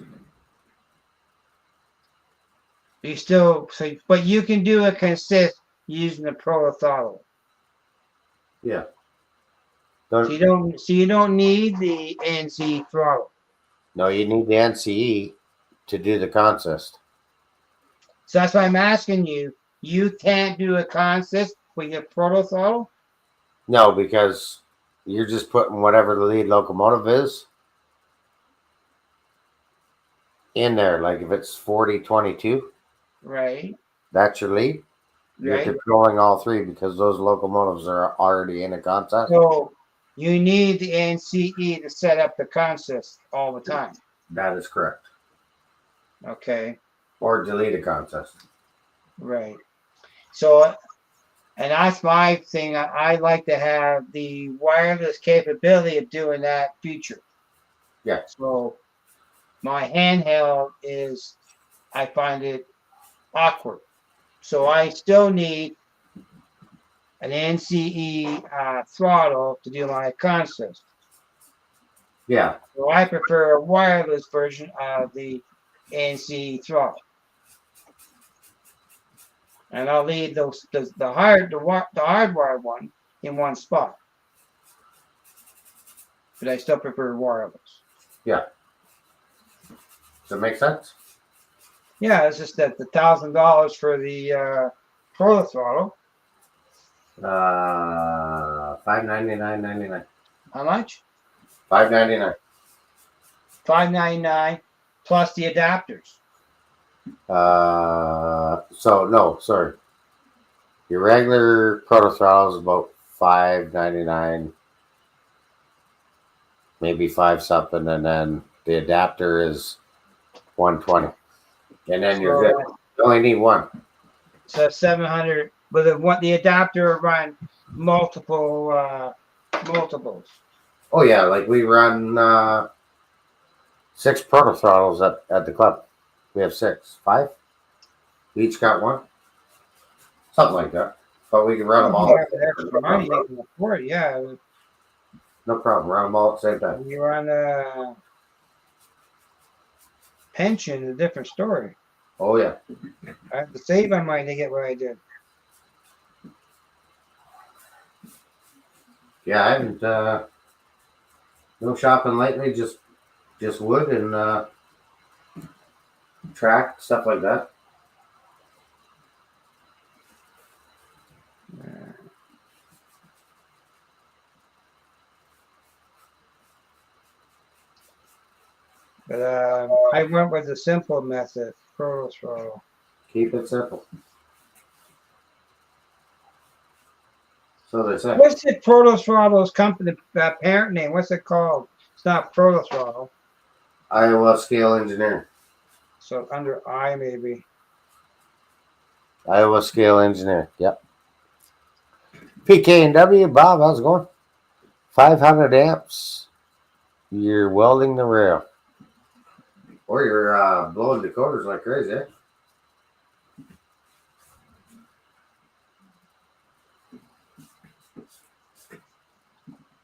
But you can do a consist using the proto throttle. Yeah. So you don't need the NC throttle. No, you need the NCE to do the consist. So that's why I'm asking you. You can't do a consist with your proto throttle? No, because you're just putting whatever the lead locomotive is in there. Like if it's 4022, right? That's your lead. You're right? controlling all three because those locomotives are already in a contest. So you need the NCE to set up the consist all the time. That is correct. Okay, Or delete a contest. right. So, and that's my thing. I like to have the wireless capability of doing that feature. Yeah. So my handheld is, I find it awkward. So I still need an NCE throttle to do my consist. Yeah. So I prefer a wireless version of the NCE throttle. And I'll leave the hardwired one in one spot. But I still prefer wireless. Does that make sense? Yeah, it's just that the $1,000 for the Pro throttle. $599.99. How much? $599. $599 plus the adapters. So no, sorry. Your regular proto throttle is about $599, maybe five something, and then the adapter is $120, and then you're good. You only need one. So 700. But the adapter run multiples. Oh yeah, like we run 6 proto throttles at the club. We have 6, 5. We each got one, something like that. But we can run them all. You have extra money, you can afford it. Yeah, No problem. Run them all at the same time. when you're on a pension, it's a different story. Oh yeah. I have to save my money to get what I did. Yeah, I haven't no shopping lately, just wood and track, stuff like that. But I went with the simple method, Pro throttle. Keep it simple. So they say. What's the Proto Throttle's company parent name? What's it called? It's not Proto Throttle. Iowa Scale Engineering. So under I maybe. Iowa Scale Engineering. Yep. PK&W, Bob, how's it going? 500 amps. You're welding the rail. Or you're blowing decoders like crazy, eh?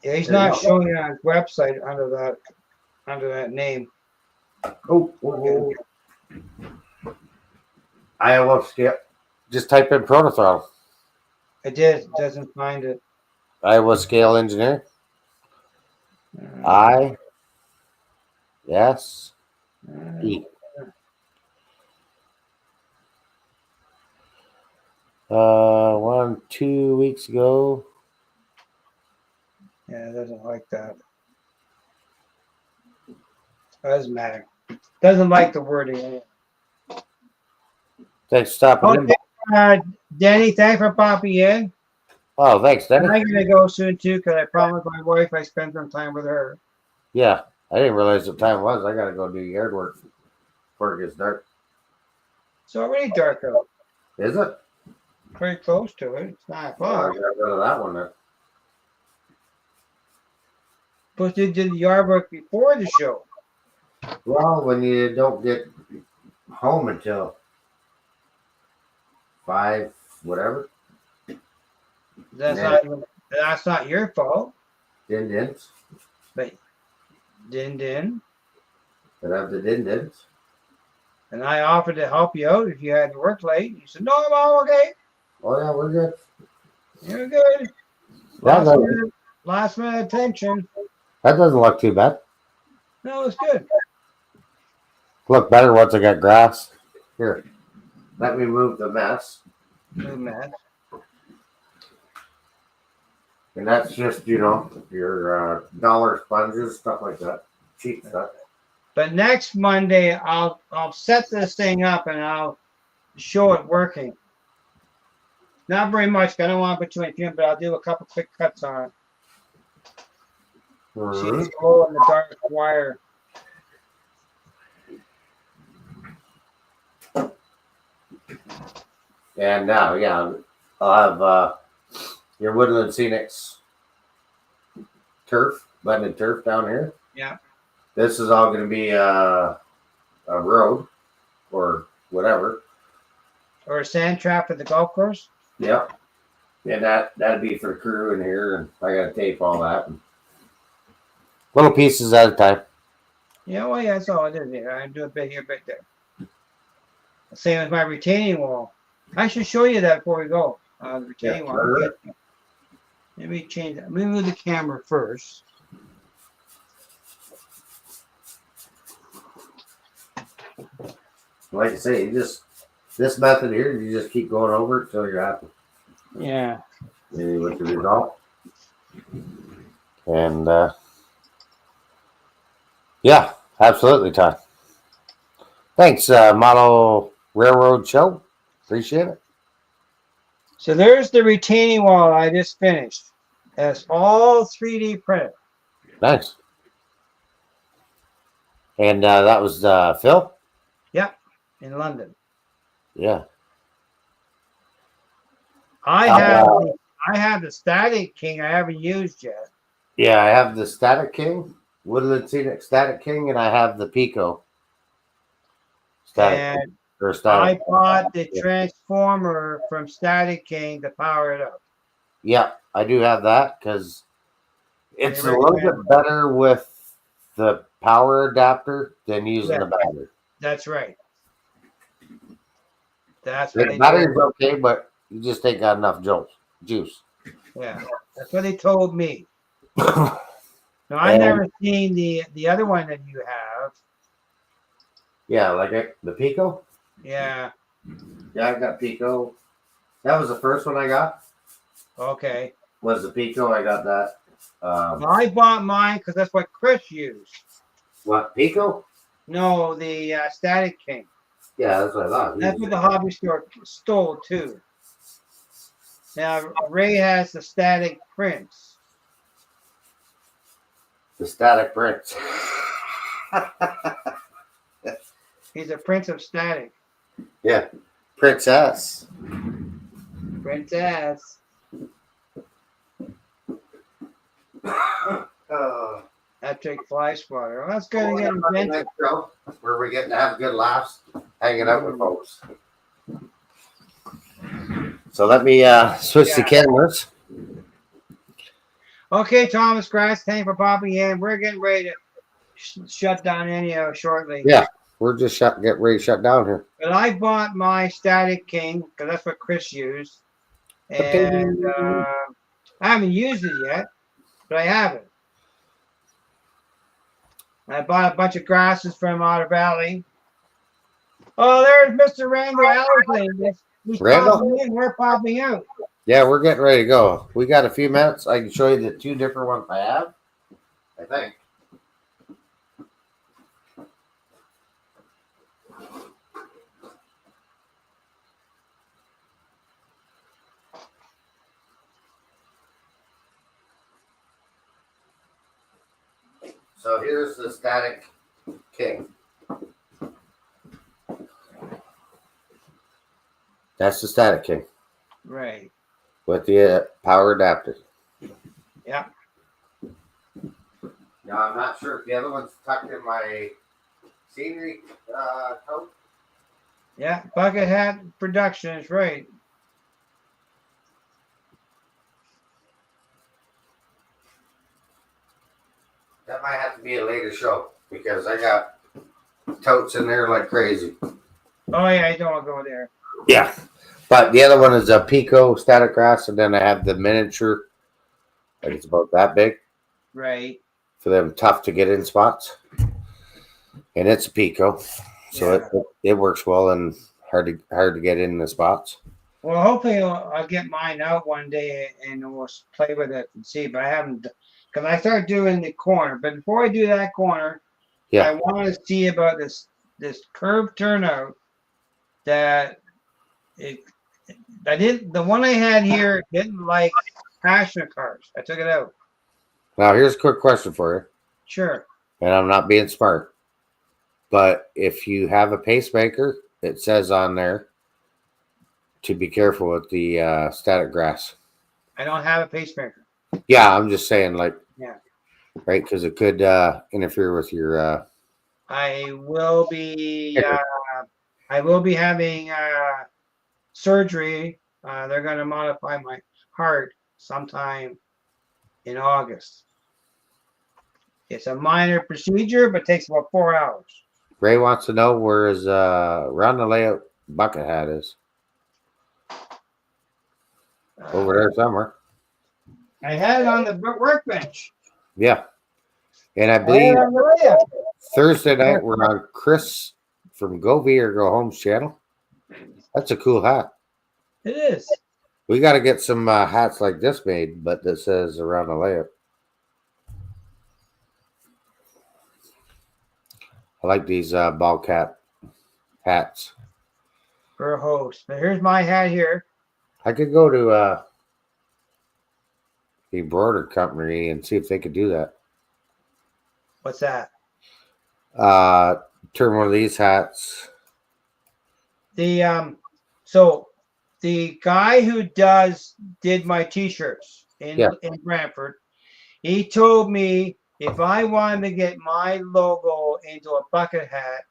Yeah, he's There you not go. showing it on his website under that name. Oh. Iowa Scale. Just type in Proto Throttle. It did. It doesn't find it. Iowa Scale Engineering. I. Yes. E. 2 weeks ago. Yeah, it doesn't like that. Doesn't matter. Doesn't like the wording. Thanks for stopping in. Danny, thanks for popping in. Oh, thanks, Denny. I'm gonna go soon too, because I promised my wife I spend some time with her. Yeah, I didn't realize what time it was. I gotta go do yard work before it gets dark. It's already dark out. Is it? Pretty close to it. It's 9 Oh, I o'clock. gotta go to that one then. But you did the yard work before the show. Well, when you don't get home until 5, whatever. That's Yeah. that's not your fault. Din-dins. But din. That have the din-dins. And I offered to help you out if you had to work late. You said, no, I'm all okay. Oh yeah, we're good. You're good. Last minute attention. That doesn't look too bad. No, it's good. Look better once I got grass. Here, let me move the mess. No mess. And that's just, your dollar sponges, stuff like that. Cheap stuff. But next Monday, I'll set this thing up and I'll show it working. Not very much. I don't want to put too much in, but I'll do a couple quick cuts on it. See Mhm. this glow in the dark wire. And now, yeah, I'll have your Woodland Scenics turf, blended turf down here. Yeah. This is all going to be a road or whatever. Or a sand trap at the golf course. Yep. And that'd be for the crew in here, and I got to tape all that. Little pieces at a time. Yeah, well, yeah, that's all it is here. I do a bit here, a bit there. Same as my retaining wall. I should show you that before we go. The retaining wall. sure. Let me change that. Let me move the camera first. Like I say, this method here, you just keep going over it till you're happy. Yeah. Maybe with the result. And yeah, absolutely, Todd. Thanks, Model Railroad Show. Appreciate it. So there's the retaining wall I just finished. That's all 3D printed. Nice. And that was Phil? Yep, in London. Yeah. I have the Static King I haven't used yet. Yeah, I have the Static King, Woodland Scenic Static King, and I have the Pico. Static And or Static. I bought the transformer from Static King to power it up. Yeah, I do have that because it's They a little recommend- bit better with the power adapter than using Yeah. the battery. That's right. That's what The they battery's told okay, but you just ain't got enough juice. Yeah, that's what they told me. yeah, No, I've And- never seen the other one that you have. like the Pico. Yeah. Yeah, I got Pico. That was the first one I got. Okay. Was the Pico? I got that. Well, I bought mine because that's what Chris used. What Pico? No, the Static King. Yeah, that's what I thought. That's what the hobby store stole too. Now Ray has the Static Prince. The Static Prince. He's a Prince of Static. Yeah, Princess. Princess. Electric Fly Swatter. Well, that's good to get invented. Where we're getting to have good laughs, hanging out with folks. So let me switch the cameras. Okay, Thomas Grass, thank you for popping in. We're getting ready to shut down anyhow shortly. Yeah, we're just get ready to shut down here. But I bought my Static King because that's what Chris used. And I haven't used it yet, but I have it. I bought a bunch of grasses from Otter Valley. Oh, there's Mr. Randall Allison. He's Randall? popping in. We're popping out. Yeah, we're getting ready to go. We got a few minutes. I can show you the two different ones I have. I think. So here's the Static King. That's the Static King Right. with the power adapter. Yeah. Now I'm not sure if the other one's tucked in my scenery coat. Yeah. Bucket Hat Productions. Right. That might have to be a later show because I got totes in there like crazy. Oh, yeah. I don't want to go there. Yeah. But the other one is a Pico Static Grass, and then I have the miniature. Like it's about that big Right. for them tough to get in spots. And it's a Pico. So it works well and hard to get in the spots. Well, hopefully I'll get mine out one day and we'll play with it and see. But I haven't, because I started doing the corner. But before I do that corner, Yeah. I want to see about this curved turnout that it I didn't. The one I had here didn't like passenger cars. I took it out. Now, here's a quick question for you, Sure. and I'm not being smart, but if you have a pacemaker, it says on there to be careful with the static grass. I don't have a pacemaker. Yeah, I'm just saying, like, Yeah. right, because it could interfere with your. I will be. Sure. I will be having surgery. They're going to modify my heart sometime in August. It's a minor procedure, but takes about 4 hours. Ray wants to know where his round the layout bucket hat is. Over there somewhere. I had it on the workbench. Yeah. And I I had believe it on the layout. Thursday night we're on Chris from Go Be or Go Home's channel. That's a cool hat. It is. We got to get some hats like this made, but that says around the layout. I like these ball cap hats. For a host. But here's my hat here. I could go to the embroidery company and see if they could do that. What's that? Turn one of these hats. The so the guy who did my t-shirts in Brantford, he told me if I wanted to get my logo into a bucket hat,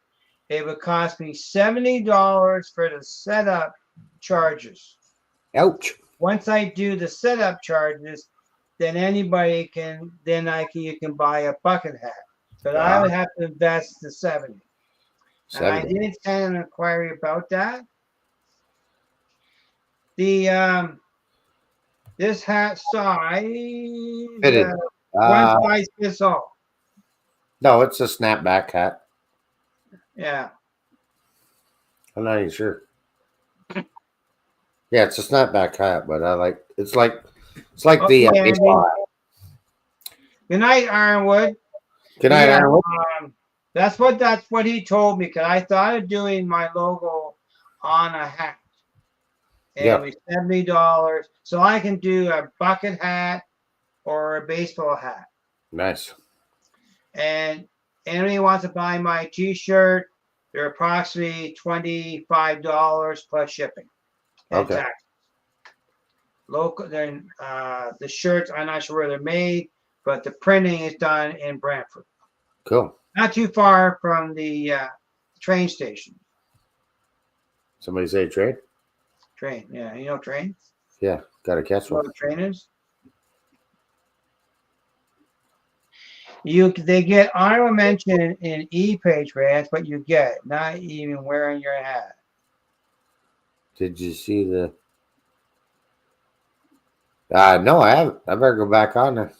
it would cost me $70 for the setup charges. Ouch. Once I do the setup charges, then anybody can you can buy a bucket hat. But I would have to invest the 70. And I did send an inquiry about that. The this hat size Fitted. one size fits all. No, it's a snapback hat. Yeah. I'm not even sure. Yeah, it's a snapback hat, but I like it's like the baseball hat. Good night, Ironwood. Good night, Ironwood. That's what he told me, because I thought of doing my logo on a hat. And it was $70. So I can do a bucket hat or a baseball hat. Nice. And anybody wants to buy my t-shirt, they're approximately $25 plus shipping. And Okay. taxes. Local, then the shirts, I'm not sure where they're made, but the printing is done in Brantford. Cool. Not too far from the train station. Somebody say train? Train, yeah. You know train? Yeah, got to catch one. What train is? They get honorable mention in e-page rants, but you get not even wearing your hat. Did you see the? No, I haven't. I better go back on there.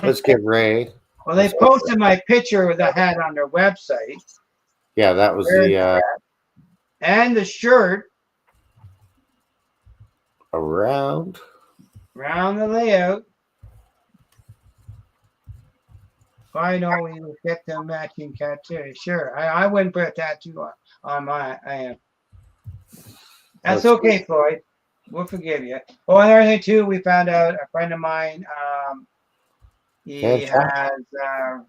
Let's get Ray. Well, they posted my picture with the hat on their website. Yeah, that was the and the shirt around the layout. I know we would get the matching tattoo. Sure, I wouldn't put a tattoo on my. I am. That's okay, Floyd. We'll forgive you. Oh, another thing too, we found out a friend of mine. He has.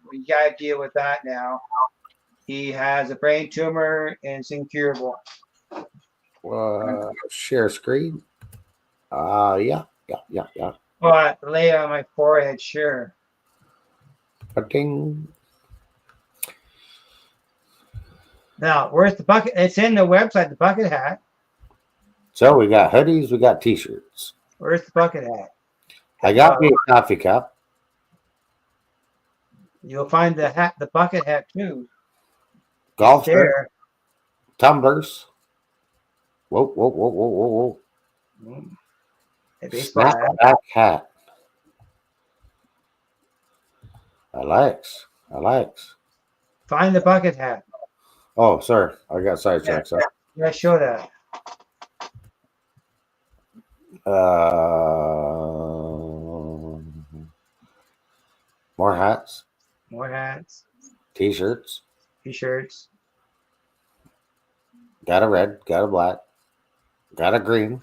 We got to deal with that now. He has a brain tumor and it's incurable. Share screen. Yeah. But lay on my forehead, sure. Ding. Now, where's the bucket? It's in the website, the bucket hat. So we got hoodies, we got t-shirts. Where's the bucket hat? I got me a coffee cup. You'll find the bucket hat too. Golf there. Tumblers. Whoa. A baseball Snapback hat. I likes. Find the bucket hat. Oh, sorry. I got sidetracked. Yeah, show that. More hats. T-shirts. T-shirts. Got a red, got a black. Got a green.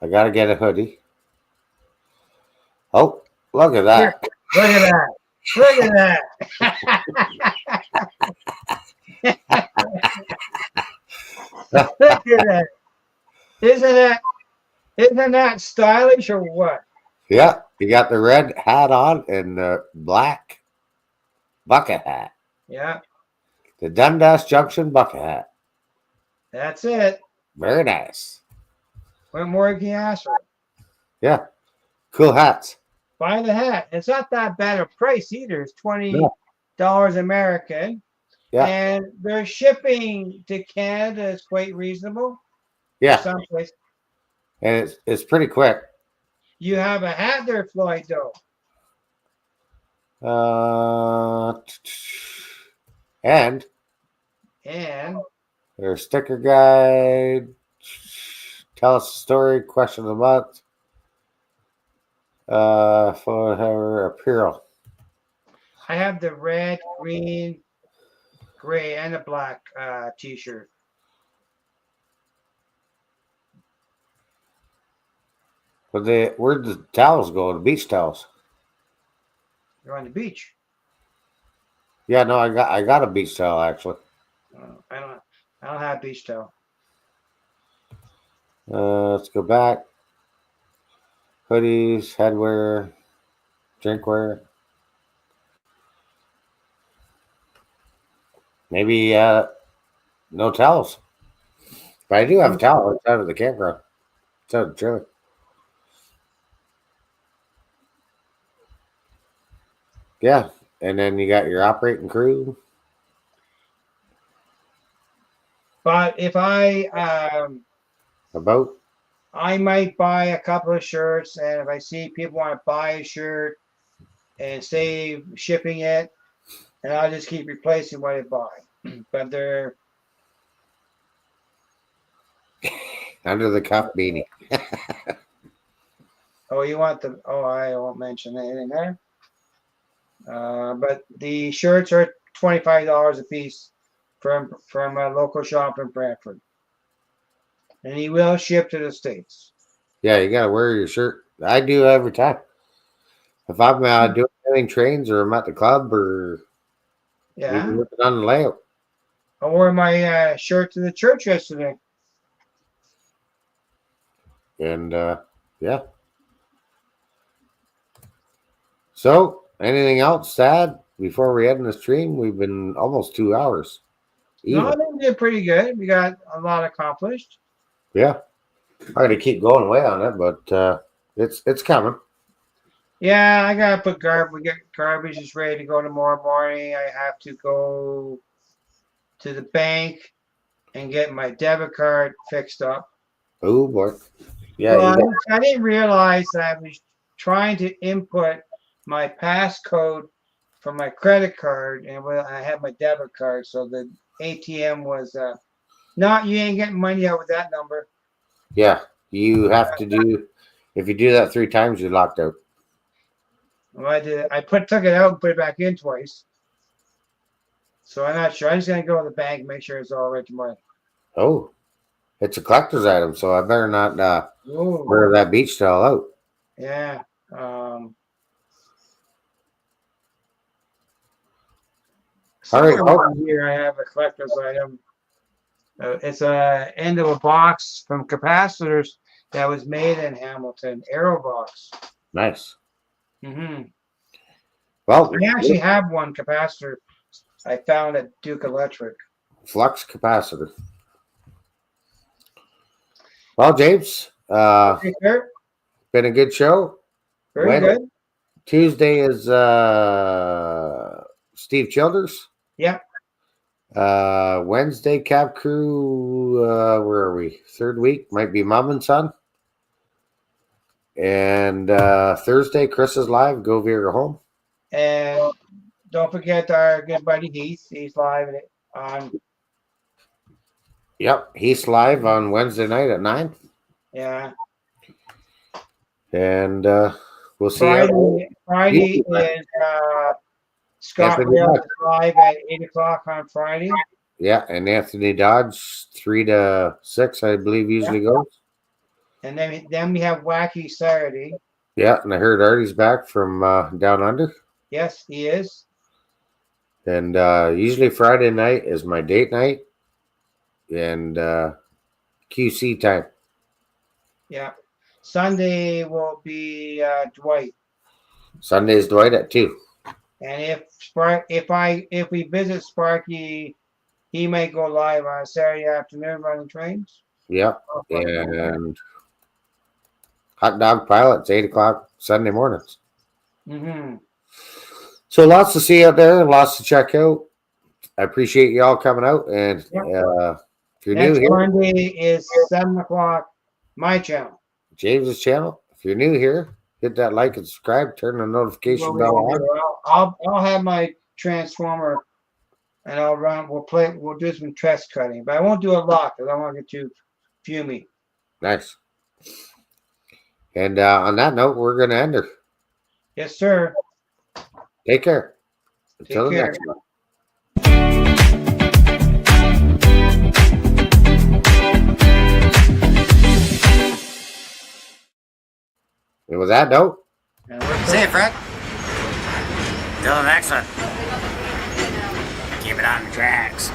I gotta get a hoodie. Oh, look at Here, that. look at that. Look at that. Look at that. Isn't that stylish or what? Yeah, you got the red hat on and the black bucket hat. Yeah, The Dundas Junction bucket hat. that's it. Very nice. What more can you ask for? Yeah, cool hats. Buy the hat. It's not that bad a price either. It's $20 American. Yeah, And their shipping to Canada is quite reasonable. yeah, Someplace. and it's pretty quick. You have a hat there, Floyd, though. And And there's sticker guide. Tell us a story. Question of the month. For her apparel. I have the red, green, gray, and a black t-shirt. But where'd the towels go? The beach towels. You're on the beach. Yeah, no, I got a beach towel actually. I don't have beach towel. Let's go back. Hoodies, headwear, drinkware. Maybe no towels. But I do have a towel outside of the campground. Outside of the trailer. Yeah. And then you got your operating crew. But if A boat. I might buy a couple of shirts, and if I see people want to buy a shirt and save shipping it, and I'll just keep replacing what I buy. But they're Under the cuff beanie. oh, you want the I won't mention anything there. But the shirts are $25 a piece from a local shop in Brantford, and he will ship to the States. Yeah, you gotta wear your shirt. I do every time. If I'm doing anything trains or I'm at the club or Yeah, even working on the layout. I wore my shirt to the church yesterday. And yeah. So anything else sad before we end the stream? We've been almost 2 hours. No, I think we did pretty good. We got a lot accomplished. Yeah. I gotta keep going away on it, but it's coming. Yeah, I gotta put garbage. We get garbage is ready to go tomorrow morning. I have to go to the bank and get my debit card fixed up. Oh boy. Yeah. Well, I didn't realize that I was trying to input my passcode for my credit card, and I had my debit card, so the ATM was not. You ain't getting money out with that number. Yeah. You have to do. If you do that 3 times, you're locked out. Well, I did. I took it out and put it back in twice. So I'm not sure. I'm just gonna go to the bank, make sure it's all right tomorrow. Oh, it's a collector's item, so I better not wear that beach towel out. Yeah. All right. Somewhere here I have a collector's item. It's a end of a box from capacitors that was made in Hamilton, Aero box. Nice. Mm-hmm. Well, I actually have one capacitor I found at Duke Electric. flux capacitor. Well, James, Hey, sir. been a good show. Very good. Tuesday is Steve Childers. Yeah. Wednesday, Cab Crew. Where are we? 3rd week might be Mom and Son. And Thursday, Chris is live. Go Veer home. And don't forget our good buddy Heath. He's live on. Yep, he's live on Wednesday night at 9. Yeah. And we'll see. Friday is Scott Anthony Rails Buck. live at 8 o'clock on Friday. Yeah, and Anthony Dodge 3 to 6, I believe, usually goes. And then we have Wacky Saturday. Yeah, and I heard Artie's back from down under. Yes, he is. And usually Friday night is my date night and QC time. Yeah. Sunday will be Dwight. Sunday's Dwight at 2. And if we visit Sparky, he may go live on Saturday afternoon running trains. Yep. And Hot Dog Pilots 8 o'clock Sunday mornings. Mm-hmm. So lots to see out there and lots to check out. I appreciate you all coming out. And if you're Next new here, Monday is 7 o'clock, my channel. James's channel. If you're new here, hit that like and subscribe. Turn the notification bell on. I'll have my transformer, and I'll run. We'll do some test cutting, but I won't do a lot because I don't want to get too fumey. Nice. And on that note, we're going to end her. Yes, sir. Take care. Until Take the care. next one. And with that note, See you, Fred. Till the next one. Keep it on the tracks.